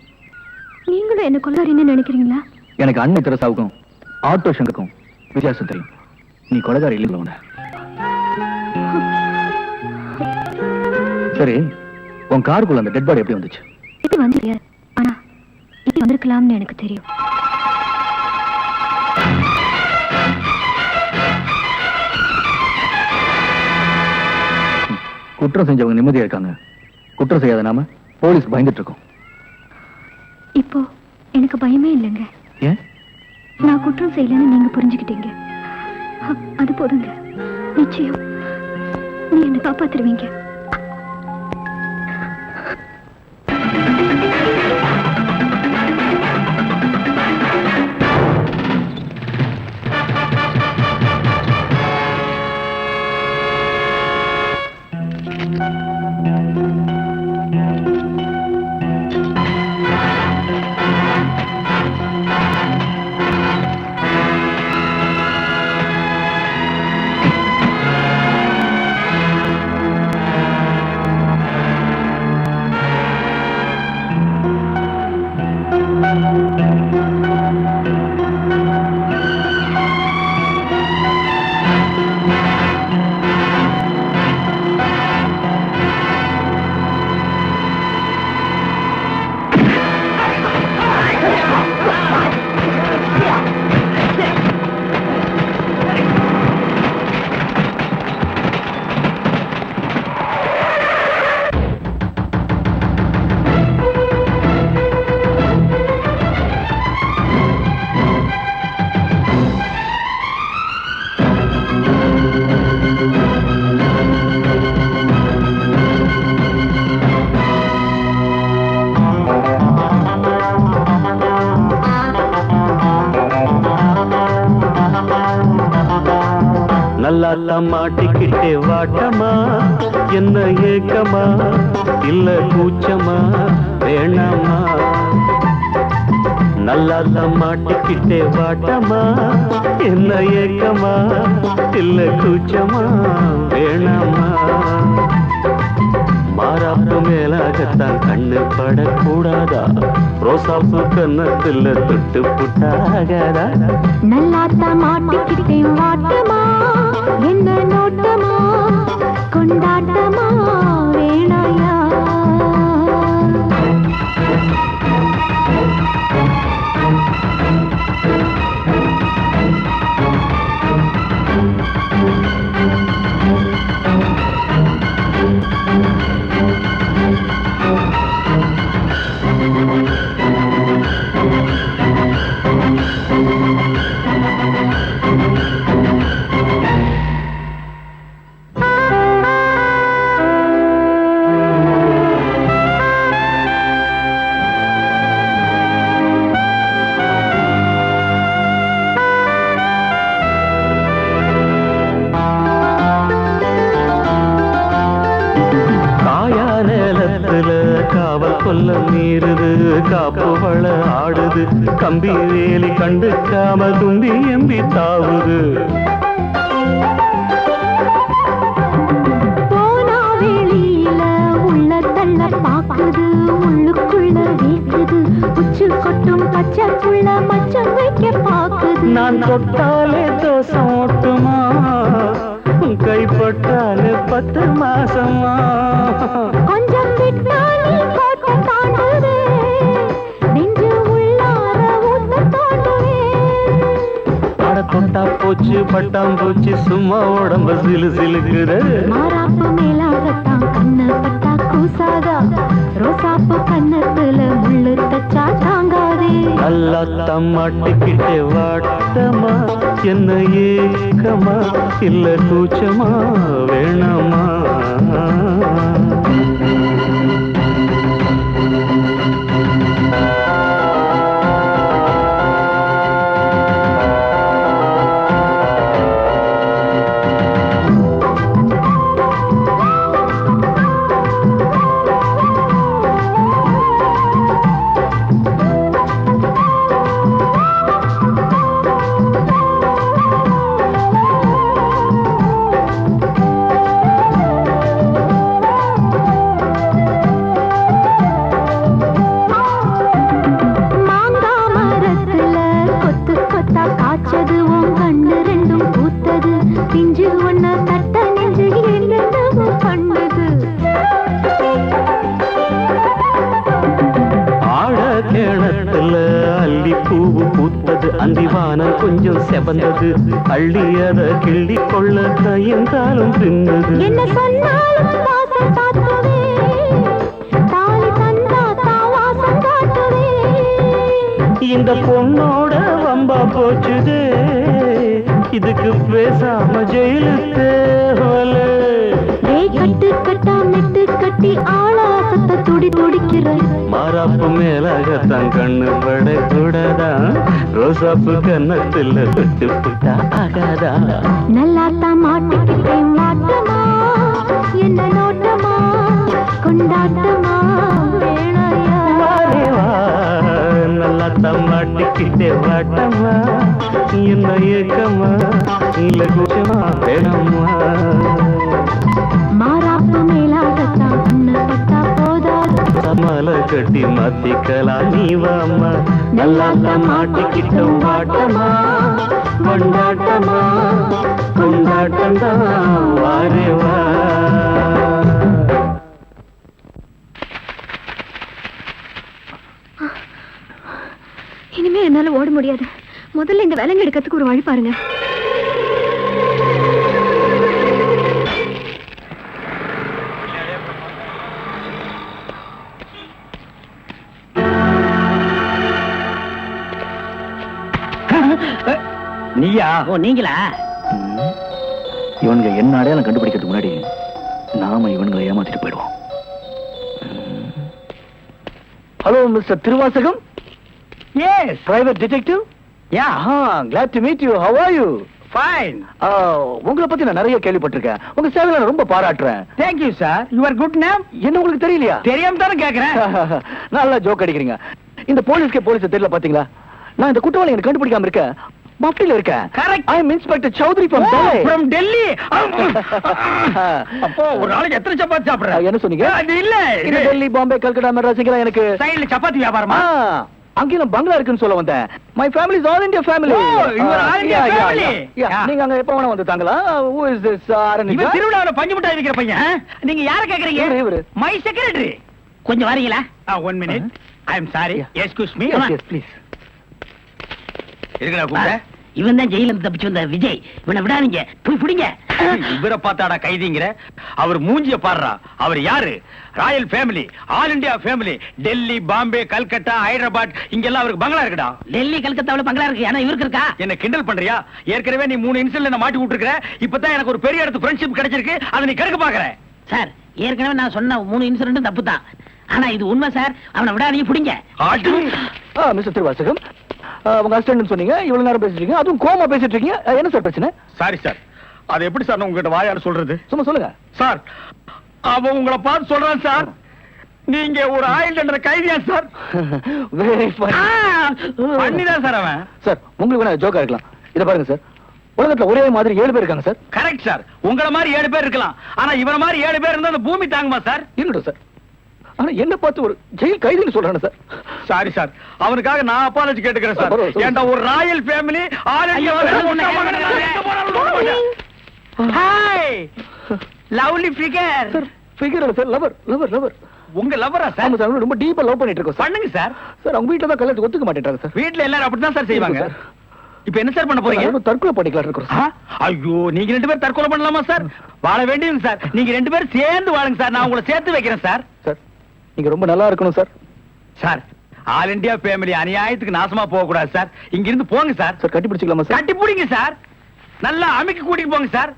Speaker 4: நீங்களும் என்ன கொள்ளாரின்னு நினைக்கிறீங்களா?
Speaker 9: எனக்கு அண்ணன் தெரசாவுக்கும் ஆட்டோ சங்கருக்கும் வித்தியாசம் தெரியும். நீ கொலைகாரி இல்லை உன. சரி, உன் காருக்குள்ள அந்த டெட் பாடி எப்படி வந்துச்சு?
Speaker 4: எப்படி வந்து, ஆனா இப்படி வந்திருக்கலாம்னு எனக்கு தெரியும்.
Speaker 9: குற்றம் செஞ்சவங்க நிம்மதியா இருக்காங்க, குற்றம் செய்யாத நாம போலீஸ் பயந்துட்டு இருக்கோம்.
Speaker 4: இப்போ எனக்கு பயமே இல்லைங்க.
Speaker 9: ஏன்?
Speaker 4: நான் குற்றம் செய்யலன்னு நீங்க புரிஞ்சுக்கிட்டீங்க. அது போதுங்க. நிச்சயம் நீ என்னை காப்பாத்துருவீங்க.
Speaker 13: மாட்டிக்கிட்டே வாட்டமா, என்ன ஏக்கமா, இல்ல கூச்சமா, வேணாமா? நல்லா மாட்டிக்கிட்டே வாட்டமா, என்ன ஏக்கமா, இல்ல கூச்சமா, வேணாமா? மாறாப்பு மேலாகத்தான் கண்ணு படக்கூடாதா, ரோசாப்பு கன்னத்துல தொட்டு புட்டாகாதா?
Speaker 4: நல்லாத்தா மாட்டிக்கிட்டே வாட்டமா, என்ன நோட்டமா, கொண்டாட்டமா, வேணாயா?
Speaker 13: கொல்ல மீறுது, காப்பு வள ஆடுது, கம்பி வேலி கண்டுக்காம தும்பி எம்பி தாவுது.
Speaker 4: போனா வெளியில உள்ள தள்ள பாக்குது, உள்ளுக்குள்ள வீக்குது, உச்சு கொட்டும் பச்சை புள்ள மச்சம் வைக்க பாக்குது.
Speaker 13: நான் தொட்டாலே தோசம் ஓட்டுமா, கைப்பட்டாலே 10 மாசமா?
Speaker 4: கொஞ்சம் விட்டாலே கோட்டை தாண்டுது, நெஞ்சு உள்ளார ஊத்த தோண்டுவே.
Speaker 13: அட தொட்டா போச்சு பட்டாம் போச்சு, சும்மா உடம்பு சிலு சிலுக்குது.
Speaker 4: மாறாப்பு மேலாகத்தான் கண்ணு பட்டா கூசாதா, ரோசாப்பு கண்ணத்துல முள்ளு தச்சா தாங்காதே.
Speaker 13: நல்லா தம்மாட்டிக்கிட்டே வாட்டமா, என்ன ஏக்கமா, இல்ல கூச்சமா, வேணாமா? வந்தது அள்ளி அத கிள்ளி கொள்ள கையங்காலும் பின்னது
Speaker 4: என்ன சொன்னாலும் வாசம் காட்டுவே தாலி தந்தா தாவாசம் காட்டுவே
Speaker 13: இந்த பொண்ணோட வம்பா போச்சுதே இதுக்கு பேசாம ஜெயிலு தேவல
Speaker 4: கட்டு கட்டா மெட்டு கட்டி ஆளாசத்தை துடி துடிக்கிற
Speaker 13: மாறாப்பு மேலாகத்தான் கண்ணு பட கூடதான் ரோசாப்பு கன்னத்துல தொட்டு புட்டா ஆகாதா
Speaker 4: நல்லாத்தான் மாட்டிக்கிட்டேன் மாட்டமா என்ன நோட்டமா கொண்டாட்டமா
Speaker 13: நல்லாத்தான் மாட்டிக்கிட்டே வாட்டமா என்ன ஏக்கமா இல்ல கூச்சமா வேணாமா
Speaker 4: மாறாப்பு மேலாகத்தான் பட்டா போதாது
Speaker 13: மலை கட்டி மாத்திக்கலாம் நீ வாமா நல்லாத்தான் மாட்டிக்கிட்ட வாட்டமா கொண்டாட்டமா கொண்டாட்டம்தான் வாரே வா
Speaker 4: இனிமே என்னால ஓட முடியாது. முதல்ல இந்த வேலைங்க எடுக்கிறதுக்கு ஒரு வழி பாருங்க.
Speaker 9: நீயா?
Speaker 8: ஓ நீங்களா?
Speaker 9: இவனுங்க என்ன அடையாளம் கண்டுபிடிக்கிறதுக்கு முன்னாடி நாம இவனுங்களை ஏமாத்திட்டு போயிடுவோம். Hello mister Thiruvasagam.
Speaker 2: Yes,
Speaker 9: private detective.
Speaker 2: Ya,
Speaker 9: glad to meet you. How are you?
Speaker 2: Fine.
Speaker 9: உங்களை பத்தி நான் நிறைய கேள்விப்பட்டிருக்கேன். உங்க சேவையை நான் ரொம்ப பாராட்டுறேன்.
Speaker 2: Thank you sir. Your good name?
Speaker 9: என்ன உங்களுக்கு தெரியலையா?
Speaker 2: தெரியாம தானே கேக்குறேன்.
Speaker 9: நல்லா ஜோக் அடிக்கிறீங்க. இந்த போலீஸ் தெரியல பாத்தீங்களா? நான் இந்த குற்றவாளி எனக்கு கண்டுபிடிக்காம இருக்கேன். மஃப்டில இருக்கேன்.
Speaker 2: Correct.
Speaker 9: I am inspector Chaudhary from Delhi.
Speaker 2: From Delhi. அப்போ ஒரு நாளைக்கு எத்தனை சப்பாத்தி சாப்பிடுற?
Speaker 9: என்ன சொன்னீங்க?
Speaker 2: அது இல்ல.
Speaker 9: இது டெல்லி, பாம்பே, கல்கட்டா, மெட்ராஸ் இங்கலாம் எனக்கு
Speaker 2: சைடுல சப்பாத்தி வியாபாரமா?
Speaker 9: அங்கேயும் பங்களா இருக்குன்னு சொல்ல வந்தேன். My family is all India family.
Speaker 2: you are all India family.
Speaker 9: நீங்க அங்க எப்ப வேணா வந்து தாங்களா? who is this
Speaker 2: இவன் திருவிழாவுல பஞ்சு மிட்டாய் விக்கிற பையன். நீங்க யார கேக்குறீங்க?
Speaker 9: இவரு.
Speaker 2: My secretary.
Speaker 8: கொஞ்சம் வரீங்களா?
Speaker 2: 1 minute. I am sorry. Excuse me.
Speaker 9: yes please.
Speaker 2: இருக்கடா கூப்பிட.
Speaker 8: இவன் தான் ஜெயில இருந்து தப்பிச்சு வந்த விஜய். இவனை விடாதீங்க, போய் புடிங்க.
Speaker 2: இவரை பார்த்தாடா கைதிங்கிற? அவர் மூஞ்சிய பாடுறா. அவர் யாரு? Royal family, all India family. Delhi, Bombay, Calcutta, Hyderabad இங்கெல்லாம் அவருக்கு பங்களா இருக்குடா.
Speaker 8: டெல்லி கல்கத்தாவுல பங்களா இருக்கு, ஆனா இவருக்கு இருக்கா?
Speaker 2: என்ன கிண்டல் பண்றியா? ஏற்கனவே நீ 3 இன்சிடென்ட்ல என்ன மாட்டி விட்டுருக்க. இப்பதான் எனக்கு ஒரு பெரிய இடத்து ஃப்ரெண்ட்ஷிப் கிடைச்சிருக்கு. அதை நீ கெடுக்க பாக்குற.
Speaker 8: சார், ஏற்கனவே நான் சொன்ன 3 இன்சிடென்ட்டும் தப்பு தான். ஆனா இது உண்மை சார். அவனை விடாதீங்க, புடிங்க.
Speaker 9: மிஸ்டர் திருவாசகம், உங்க அசிஸ்டன்ட் சொன்னீங்க, இவ்வளவு நேரம் பேசிட்டு இருக்கீங்க, அதுவும் கோமா பேசிட்டு இருக்கீங்க. என்ன சார் பிரச்சனை?
Speaker 2: Sorry sir. அது எப்படி சார் நான் உங்ககிட்ட வாயால சொல்றது?
Speaker 9: சும்மா சொல்லுங்க
Speaker 2: சார். அவன் உங்களை பார்த்து சொல்றான் சார். நீங்க ஒரு ஆயில் தண்டனை கைதியா சார்?
Speaker 9: வெரி
Speaker 2: பண்ணிதான் சார் அவன்.
Speaker 9: சார், உங்களுக்கு வேணா ஜோக்கா இருக்கலாம். இத பாருங்க சார், உலகத்துல ஒரே மாதிரி 7 பேர் இருக்காங்க சார்.
Speaker 2: Correct sir. உங்கள மாதிரி 7 பேர் இருக்கலாம். ஆனா இவன மாதிரி 7 பேர் இருந்தா அந்த பூமி தாங்குமா சார்?
Speaker 9: இருக்கட்டும் சார். ஆனா என்ன பார்த்து ஒரு ஜெயில் கைதின்னு சொல்றானே சார்.
Speaker 2: Sorry sir. அவனுக்காக நான் அப்பாலஜி கேட்டுக்கிறேன் சார். ஏண்டா ஒரு Royal family all India hi lovely figure.
Speaker 9: Sir, figure இல்ல சார், லவர்.
Speaker 2: உங்க லவரா சார்?
Speaker 9: ஆமா சார், ரொம்ப டீப்பா லவ் பண்ணிட்டு இருக்கோம் சார்.
Speaker 2: பண்ணுங்க சார்.
Speaker 9: சார், அவங்க வீட்ல தான் கல்யாணத்துக்கு ஒத்துக்க மாட்டேன்றாங்க சார்.
Speaker 2: வீட்ல எல்லாரும் அப்படிதான் சார் செய்வாங்க. இப்போ என்ன சார் பண்ண போறீங்க?
Speaker 9: தற்கொலை பண்ணிக்கலாம் இருக்கோம் சார்.
Speaker 2: ஐயோ, நீங்க 2 பேரும் தற்கொலை பண்ணலாமா சார்? வாழ வேண்டியது சார். நீங்க 2 பேரும் சேர்ந்து வாழுங்க சார். நான் உங்களை சேர்த்து வைக்கிறேன் சார்.
Speaker 9: சார், நீங்க ரொம்ப நல்லா இருக்கணும் sir.
Speaker 2: Sir, all India family அநியாயத்துக்கு நாசமா போக கூடாது சார். இங்க இருந்து போங்க சார்.
Speaker 9: சார், கட்டி பிடிச்சிக்கலாமா சார்?
Speaker 2: கட்டி பிடிங்க சார். நல்லா அமுக்கி கூட்டிட்டு போங்க சார்.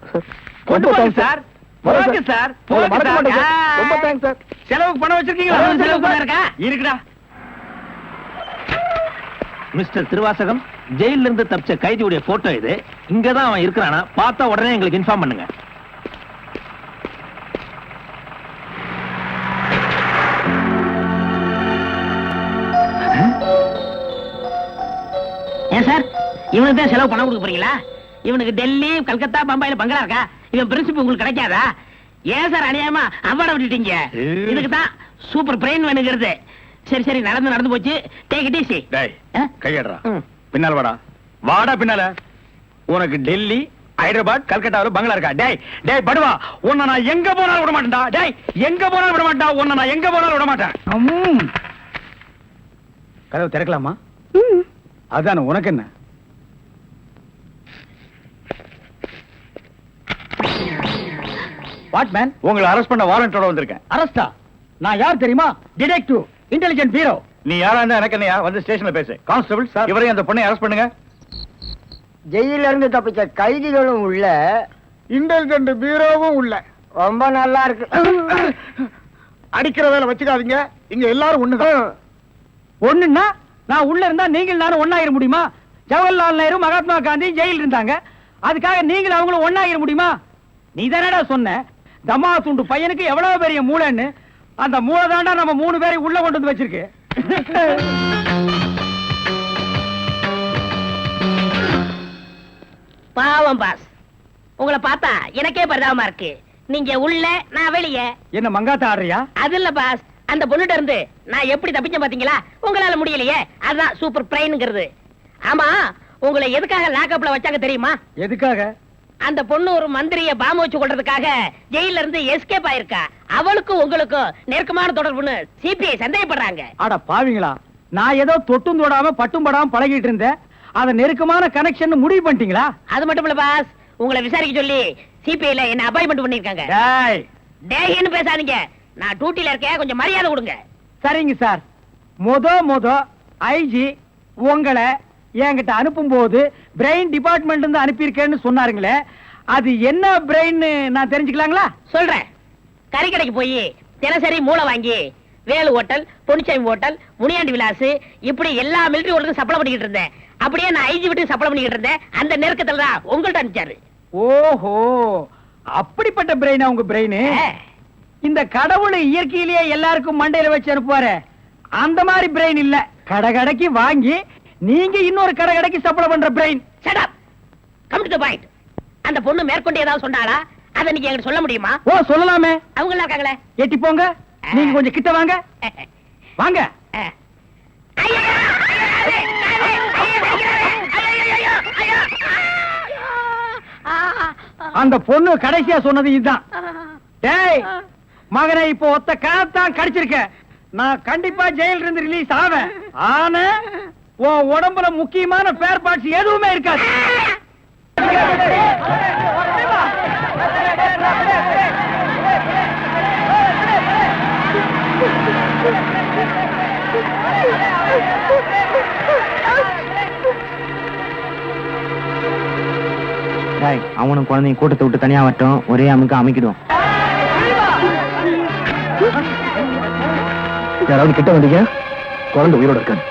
Speaker 2: கொண்டு
Speaker 9: ரொம்ப
Speaker 2: போங்க
Speaker 9: thanks
Speaker 2: சார்.
Speaker 9: வரேன்
Speaker 2: போங்க சார்.
Speaker 9: உங்களை
Speaker 2: போங்க
Speaker 9: மறக்க மாட்டேன் சார்.
Speaker 2: சார்.
Speaker 9: ரொம்ப தேங்க்ஸ் சார்.
Speaker 2: செலவுக்கு பணம் வச்சிருக்கீங்களா?
Speaker 8: செலவு பணம் இருக்கா?
Speaker 2: இருக்குடா.
Speaker 5: மிஸ்டர் திருவாசகம், ஜெயில இருந்து தப்பிச்ச கைதியுடைய போட்டோ இது. இங்கதான் அவன் இருக்கிறானா பார்த்தா உடனே எங்களுக்கு இன்ஃபார்ம் பண்ணுங்க.
Speaker 8: ஏன் சார், இவனுக்கு தான் செலவு பணம் கொடுக்க போறீங்களா? இவனுக்கு டெல்லி, கல்கத்தா, பம்பாயில பங்களா இருக்கா? இவன் பிரின்சிபல் உங்களுக்கு கிடைக்காதா? ஏன் சார் அநியாயமா அவார்ட விட்டுட்டீங்க? இதுக்கு தான் சூப்பர் பிரெயின் வேணுங்கிறது. சரி, நடந்து போச்சு. Take it easy.
Speaker 2: டேய், கையடறா. பின்னால வாடா பின்னால. உனக்கு டெல்லி, ஹைதராபாத், கல்கட்டாவுல பங்களா இருக்கா? டேய் படுவா, உன்னை நான் எங்க போனாலும் விட மாட்டேன்டா. டேய், எங்க போனாலும் விட மாட்டா. உன்னை நான் எங்க போனாலும் விட மாட்டேன். கதவு திறக்கலாமா? அதான, உனக்கு என்ன? What man?
Speaker 7: உங்களை அரெஸ்ட் பண்ண வாரண்டோட வந்திருக்கேன்.
Speaker 2: அரஸ்டா? நான் யார் தெரியுமா? Detective, intelligent bureau.
Speaker 7: நீ யாரா இருந்தா எனக்கு என்னையா? வந்து ஸ்டேஷன்ல பேசு. கான்ஸ்டபிள் சார், இவரையும் அந்த பொண்ணை அரெஸ்ட் பண்ணுங்க.
Speaker 12: ஜெயில இருந்து தப்பிச்ச கைதிகளும் உள்ள, இன்டெலிஜென்ட் பீரோவும் உள்ள. ரொம்ப நல்லா இருக்கு.
Speaker 2: அடிக்கிற வேலை வச்சுக்காதீங்க. இங்க எல்லாரும் ஒண்ணுதான். ஒண்ணுன்னா நான் உள்ள இருந்தா நீங்கள் நானும் ஒண்ணாயிர முடியுமா? ஜவஹர்லால் நேரு, மகாத்மா காந்தி ஜெயில இருந்தாங்க. அதுக்காக நீங்கள் அவங்களும் ஒண்ணாயிர முடியுமா? நீ தானடா சொன்ன தமா துண்டு பையனுக்கு எவ்வளவு பெரிய மூளைன்னு. அந்த மூளை தாண்டா நம்ம 3 பேரை உள்ள கொண்டு வந்து வச்சிருக்கு.
Speaker 8: பாவம் பாஸ், உங்களை பார்த்தா எனக்கே பரிதாபமா இருக்கு. நீங்க உள்ள, நான் வெளியே.
Speaker 2: என்ன மங்காத்த ஆடுறியா?
Speaker 8: அது இல்ல பாஸ், அந்த பொண்ணுட்ட இருந்து நான் எப்படி தப்பிச்சேன் பாத்தீங்களா? உங்களால முடியலையே, அதுதான் சூப்பர் பிரெயின்ங்கிறது. ஆமா, உங்களை எதுக்காக லாக்அப்ல வச்சாங்க தெரியுமா?
Speaker 2: எதுக்காக?
Speaker 8: அந்த பொண்ணு ஒரு மந்திரிய பாம்பு வச்சு கொள்றதுக்காக ஜெயில இருந்து எஸ்கேப் ஆயிருக்கா. அவளுக்கும் உங்களுக்கும் நெருக்கமான தொடர்புன்னு சிபிஐ சந்தேகப்படுறாங்க.
Speaker 2: அட பாவிங்களா, நான் ஏதோ தொட்டும் தொடாம பட்டும் படாம பழகிட்டு இருந்தேன். அத நெருக்கமான கனெக்ஷன் முடிவு பண்ணிட்டீங்களா?
Speaker 8: அது மட்டும் இல்ல பாஸ், உங்களை விசாரிக்க சொல்லி சிபிஐல என்ன அப்பாயின்மெண்ட் பண்ணிருக்காங்க.
Speaker 2: டேய்
Speaker 8: டேய்னு பேசாதீங்க, நான் டியூட்டில இருக்கேன், கொஞ்சம் மரியாதை கொடுங்க.
Speaker 2: சரிங்க சார். மொத ஐஜி உங்களை என்கிட்ட அனுப்பும் போது பிரெயின் டிபார்ட்மெண்ட் இருந்து அனுப்பியிருக்கேன்னு சொன்னாருங்களே, அது என்ன பிரெயின் நான் தெரிஞ்சுக்கலாங்களா?
Speaker 8: சொல்றேன். கறிக்கடைக்கு போய் தினசரி மூளை வாங்கி வேலு ஹோட்டல், பொன்னிச்சாமி ஹோட்டல், முனியாண்டி விலாஸ் இப்படி எல்லா மிலிட்டரி ஹோட்டலுக்கும் சப்ளை பண்ணிக்கிட்டு இருந்தேன். அப்படியே நான் ஐஜி விட்டு சப்ளை பண்ணிக்கிட்டு இருந்தேன். அந்த நெருக்கத்துல தான் உங்கள்ட்ட அனுப்பிச்சாரு.
Speaker 2: ஓஹோ, அப்படிப்பட்ட பிரெயினா உங்க பிரெயின்? இந்த கடவுள் இயற்கையிலேயே எல்லாருக்கும் மண்டையில வச்சு அனுப்புவாரு, அந்த மாதிரி பிரெயின் இல்ல. கடைக்கு வாங்கி நீங்க இன்னொரு கடைக்கு சப்ளை பண்ற brain.
Speaker 8: Shut up, come to the point. அந்த பொண்ணு மேற்கொண்டு ஏதாவது சொன்னாளா? அத நீங்க என்கிட்ட சொல்ல முடியுமா?
Speaker 2: ஓ சொல்லலாமே.
Speaker 8: அவங்க எல்லாம் இருக்காங்களே.
Speaker 2: எட்டி போங்க, நீங்க கொஞ்சம் கிட்ட வாங்க. வாங்க. அந்த பொண்ணு கடைசியா சொன்னது இதுதான். டேய் மகனே, இப்போ ஒத்த காத்தான் கடிச்சிருக்க. நான் கண்டிப்பா ஜெயில இருந்து ரிலீஸ் ஆவேன். ஆனா உன் உடம்புல முக்கியமான ஸ்பேர் பார்ட்ஸ் எதுவுமே இருக்காது.
Speaker 5: அவனும் குழந்தைங்க கூட்டத்தை விட்டு தனியா வரட்டும், ஒரே அமுக்கு அமைக்கிடும்.
Speaker 9: யாராவது கிட்ட வந்தீங்க? குழந்தை உயிரோட இருக்காங்க.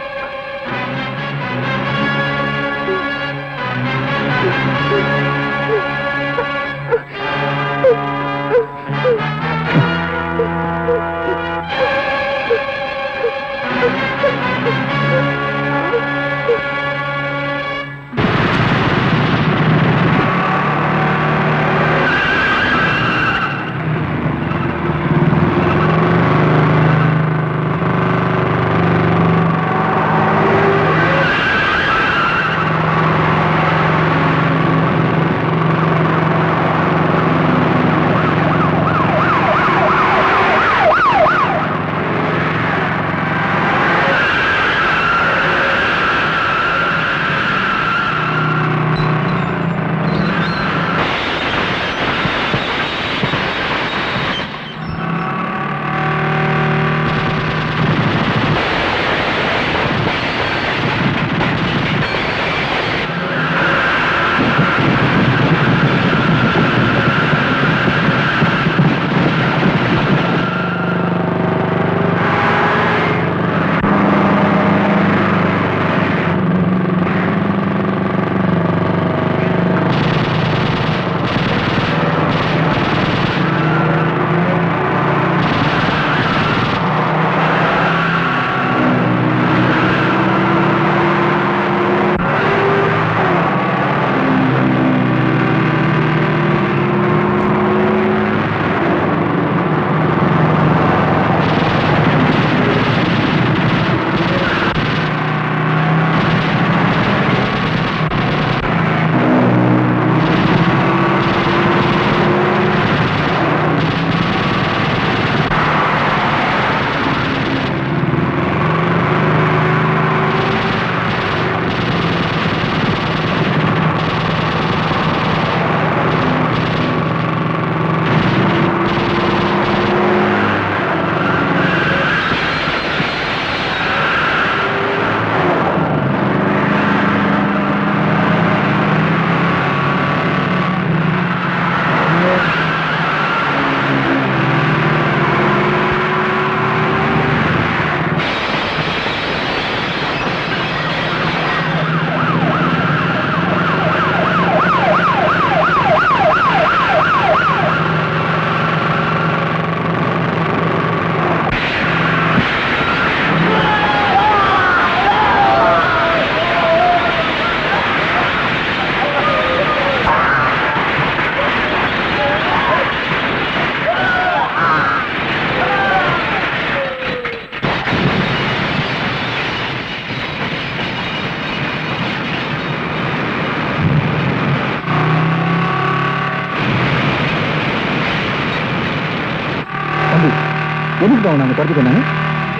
Speaker 9: எதுக்கு நாங்க துரத்தி கொண்டாங்க?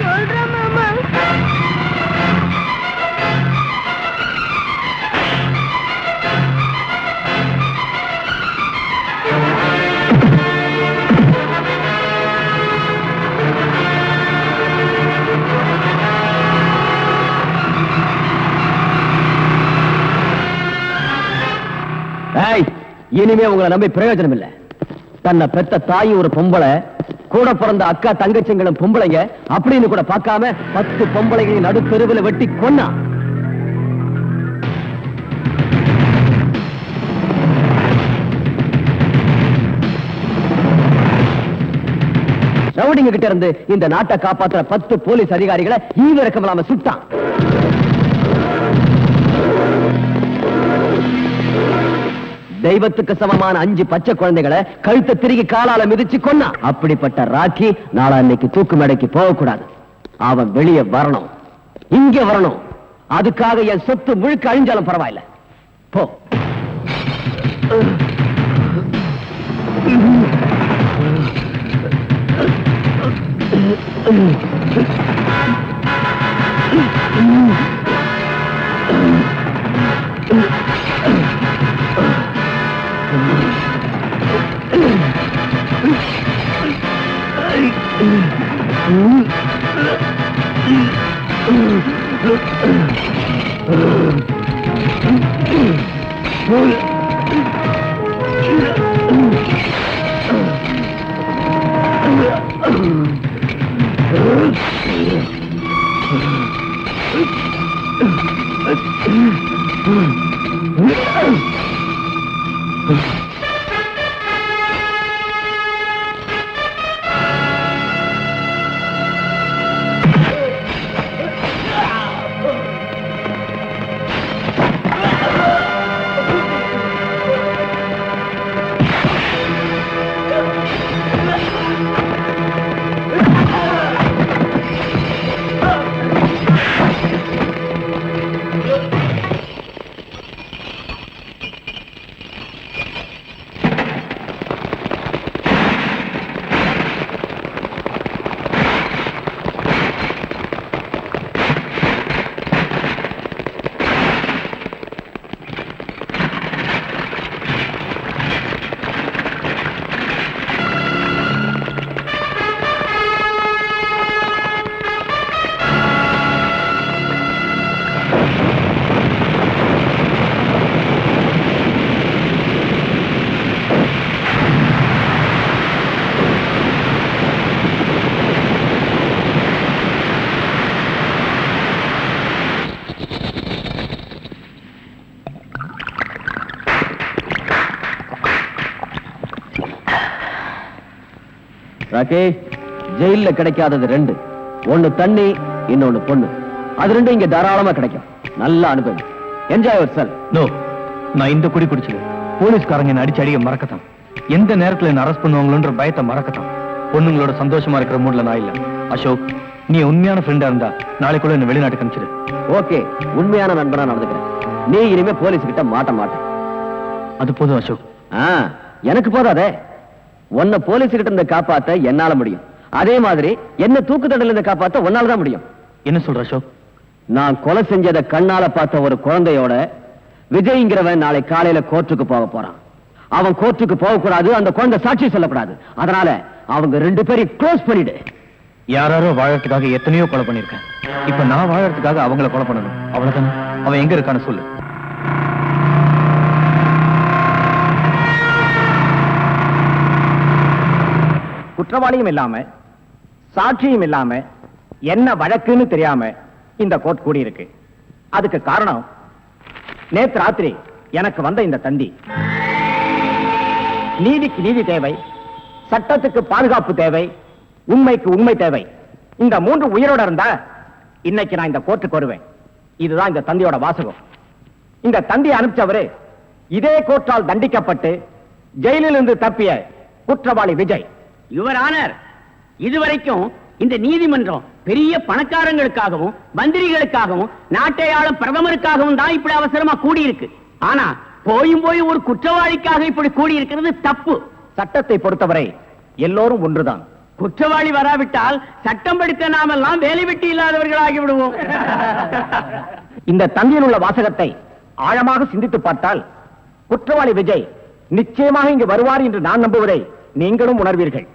Speaker 4: சொல்றேன் மாமா.
Speaker 11: இனிமே உங்களை நம்பி பிரயோஜனம் இல்ல. தன்னை பெத்த தாய் ஒரு பொம்பளை, கூட பிறந்த அக்கா தங்கச்சிங்களும் பொம்பளைங்க அப்படின்னு கூட பார்க்காம 10 பொம்பளைகளை நடுத்தெருவில் வெட்டி கொன்னா. ரவுடிங்க கிட்ட இருந்து இந்த நாட்டை காப்பாற்ற 10 போலீஸ் அதிகாரிகளை ஈவிரக்கம் இல்லாம சுட்டான். தெய்வத்துக்கு சமமான 5 பச்சை குழந்தைகளை கழுத்தை திருகி காலால மிதிச்சு கொன்னா. அப்படிப்பட்ட ராக்கி நாளைக்கு தூக்கு மேடைக்கு போகக்கூடாது. அவன் வெளியே வரணும், இங்க வரணும். அதுக்காக என் சொத்து முழுக்க அழிஞ்சாலும் பரவாயில்ல. போ. ராக்கி, ஜெயில கிடைக்காதது 2. ஒன்னு தண்ணி, இன்னொன்னு பொண்ணு. அது 2 இங்க தாராளமா கிடைக்கும். நல்ல அனுபவம். Enjoy your self.
Speaker 9: நோ, நான் இந்த குடி குடிச்சது போலீஸ்காரங்க என்ன அடிக்க மறக்கத்தான். எந்த நேரத்துல என்ன அரெஸ்ட் பண்ணுவாங்களோன்ற பயத்தை மறக்கத்தான். பொண்ணுங்களோட சந்தோஷமா இருக்கிற மூட்ல நான் இல்ல. அசோக், நீ உண்மையான ஃப்ரெண்டா இருந்தா நாளைக்குள்ள என்ன வெளிநாட்டுக்கு அனுப்பிச்சிடு.
Speaker 11: ஓகே, உண்மையான நண்பனா நடந்துக்கிறேன். நீ இனிமே போலீஸ் கிட்ட மாட்ட.
Speaker 9: அது போதும் அசோக்.
Speaker 11: எனக்கு போதாதே. உன்னை போலீஸ் கிட்ட இருந்து காப்பாத்த என்னால முடியும். அதே மாதிரி என்ன தூக்கு தண்டனையில இருந்து காப்பாத்த உன்னாலதான் முடியும்.
Speaker 9: என்ன சொல்ற அசோக்?
Speaker 11: நான் கொலை செஞ்சதை கண்ணால பார்த்த ஒரு குழந்தையோட விஜய்ங்கிறவன் நாளை காலையில கோர்ட்டுக்கு போக போறான். அவன் கோர்ட்டுக்கு போக கூடாது, அந்த குழந்தை சாட்சி சொல்லக்கூடாது. அதனால அவங்க 2 பேரையும் க்ளோஸ் பண்ணிடு.
Speaker 9: யாரோ வாழறதுக்காக எத்தனையோ கொலை பண்ணிருக்கேன். இப்ப நான் வாழறதுக்காக அவங்கள கொலை பண்ணணும். அவ்வளவுதானே? அவன் எங்க இருக்கான்னு சொல்லு.
Speaker 2: குற்றவாளியும் இல்லாம, சாட்சியும் இல்லாம, என்ன வழக்குன்னு தெரியாம இந்த கோர்ட் கூடி இருக்கு. அதுக்கு காரணம் நேத்து ராத்திரி எனக்கு வந்த இந்த தந்தி. நீதிக்கு நீதி தேவை, சட்டத்துக்கு பாதுகாப்பு தேவை, உண்மைக்கு உண்மை தேவை. இந்த 3 உயிரோட இருந்தா இன்னைக்கு நான் இந்த கோர்ட்டுக்கு வருவேன். இதுதான் இந்த தந்தியோட வாசகம். இந்த தந்தியை அனுப்பிச்சவரு இதே கோர்ட்டால் தண்டிக்கப்பட்டு ஜெயிலில் இருந்து தப்பிய குற்றவாளி விஜய்.
Speaker 8: யுவர் ஆனர், இதுவரைக்கும் இந்த நீதிமன்றம் பெரிய பணக்காரங்களுக்காகவும் மந்திரிகளுக்காகவும் நாட்டை ஆளும் பிரதமருக்காகவும் தான் இப்படி அவசரமா கூடியிருக்கு. ஆனா போய் ஒரு குற்றவாளிக்காக இப்படி கூடி இருக்கிறது தப்பு.
Speaker 2: சட்டத்தை பொறுத்தவரை எல்லோரும் ஒன்றுதான். குற்றவாளி வராவிட்டால் சட்டம் படித்த நாமெல்லாம் வேலை வெட்டி இல்லாதவர்களாகி விடுவோம்.
Speaker 5: இந்த தந்தியில் உள்ள வாசகத்தை ஆழமாக சிந்தித்து பார்த்தால் குற்றவாளி விஜய் நிச்சயமாக இங்கு வருவார் என்று நான் நம்புவதை நீங்களும் உணர்வீர்கள்.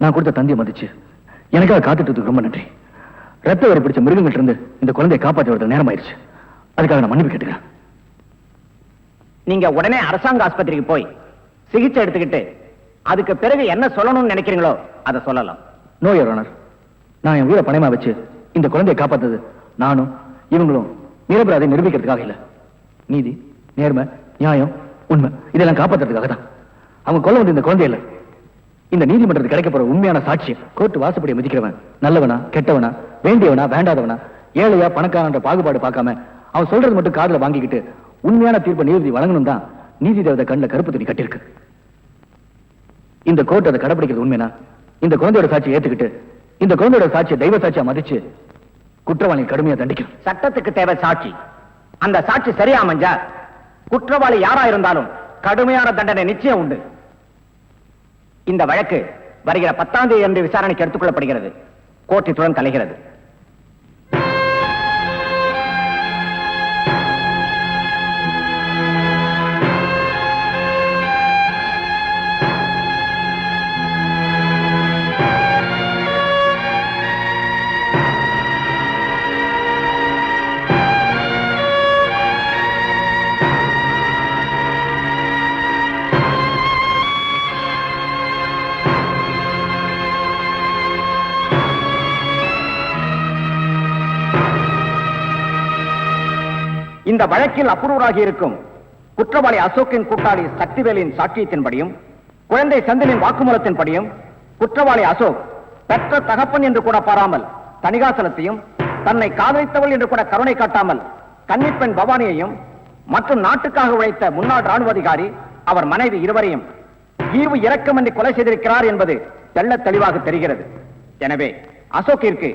Speaker 9: நான் கொடுத்த தந்தியை மதிச்சு எனக்காக காத்துட்டு ரொம்ப நன்றி. ரத்த வரி பிடிச்ச மிருகங்கள்ட்ட இருந்து இந்த குழந்தையை காப்பாற்ற வரது நேரம் ஆயிடுச்சு. அதுக்காக நான் மன்னிப்பு கேட்டுக்கிறேன்.
Speaker 1: நீங்க உடனே அரசாங்க ஆஸ்பத்திரிக்கு போய் சிகிச்சை எடுத்துக்கிட்டு அதுக்கு பிறகு என்ன சொல்லணும்னு நினைக்கிறீங்களோ அதை சொல்லலாம்.
Speaker 9: நோ யுவர் ஆனர், நான் என் உயிரை பணயமா வச்சு இந்த குழந்தையை காப்பாத்தது நானும் இவங்களும் நிரபராதை நிரூபிக்கிறதுக்காக இல்ல. நீதி, நேர்மை, நியாயம், உண்மை இதெல்லாம் காப்பாத்துறதுக்காக தான். அவங்க கொல்ல வந்து இந்த குழந்தை இல்ல, இந்த நீதிமன்றத்துக்கு கிடைக்க போற உண்மையான சாட்சியம். கோர்ட் வாசப்படியை மதிக்கிறவன் நல்லவனா கெட்டவனா, வேண்டியவனா வேண்டாதவனா, ஏழையா பணக்காரன்ற பாகுபாடு பார்க்காம அவன் சொல்றது மட்டும் காதுல வாங்கிக்கிட்டு உண்மையான தீர்ப்பை நீதி வழங்கணும் தான் நீதி தேவதை கண்ணுல கருப்பு துணி கட்டிருக்கு. இந்த கோர்ட் அதை கடைபிடிக்கிறது உண்மைனா இந்த குழந்தையோட சாட்சியை ஏத்துக்கிட்டு இந்த குழந்தையோட சாட்சியை தெய்வ சாட்சியா மதிச்சு குற்றவாளி கடுமையா தண்டிக்கும்.
Speaker 1: சட்டத்துக்கு தேவை சாட்சி. அந்த சாட்சி சரியா அமைஞ்சா குற்றவாளி யாரா இருந்தாலும் கடுமையான தண்டனை நிச்சயம் உண்டு. இந்த வழக்கு வருகிற 10ஆம் தேதி அன்று விசாரணைக்கு எடுத்துக் கொள்ளப்படுகிறது. கோர்ட் இத்துடன் கலைகிறது. இந்த வழக்கில் அப்ரூவராகி இருக்கும் குற்றவாளி அசோக்கின் கூட்டாளி சக்திவேலின் சாட்சியத்தின்படியும் குழந்தை செந்திலின் வாக்குமூலத்தின்படியும் குற்றவாளி அசோக் பெற்ற தகப்பன் என்று கூட பாராமல் தணிகாசலத்தையும் தன்னை காதலித்தவள் என்று கூட கருணை காட்டாமல் கன்னிப்பெண் பவானியையும் மற்றும் நாட்டுக்காக உழைத்த முன்னாள் ராணுவ அதிகாரி அவர் மனைவி இருவரையும் ஈவு இரக்கமின்றி கொலை செய்திருக்கிறார் என்பது தெள்ளத் தெளிவாக தெரிகிறது. எனவே அசோக்கிற்கு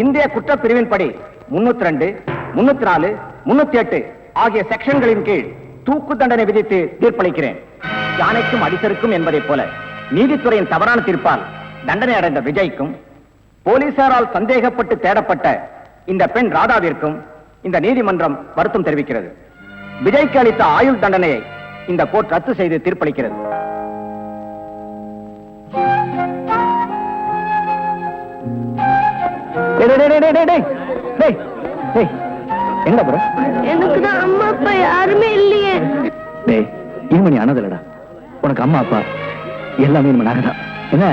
Speaker 1: இந்திய குற்றப்பிரிவின்படி 302, 304, 308 ஆகிய செக்ஷன்களின் கீழ் தூக்கு தண்டனை விதித்து தீர்ப்பளிக்கிறேன். யானைக்கும் அடிசருக்கும் என்பதை போல நீதித்துறையின் தவறான தீர்ப்பால் தண்டனை அடைந்த விஜய்க்கும் போலீசாரால் சந்தேகப்பட்டு தேடப்பட்ட இந்த பெண் ராதாவிற்கும் இந்த நீதிமன்றம் வருத்தம் தெரிவிக்கிறது. விஜய்க்கு அளித்த ஆயுள் தண்டனையை இந்த கோர்ட் ரத்து செய்து தீர்ப்பளிக்கிறது.
Speaker 9: எங்க போற?
Speaker 4: எனக்கு தான் அம்மா அப்பா யாருமே இல்லையே.
Speaker 9: டேய், இனிமே நீ அனாதலடா. உனக்கு அம்மா அப்பா எல்லாமே நாங்க தான். என்ன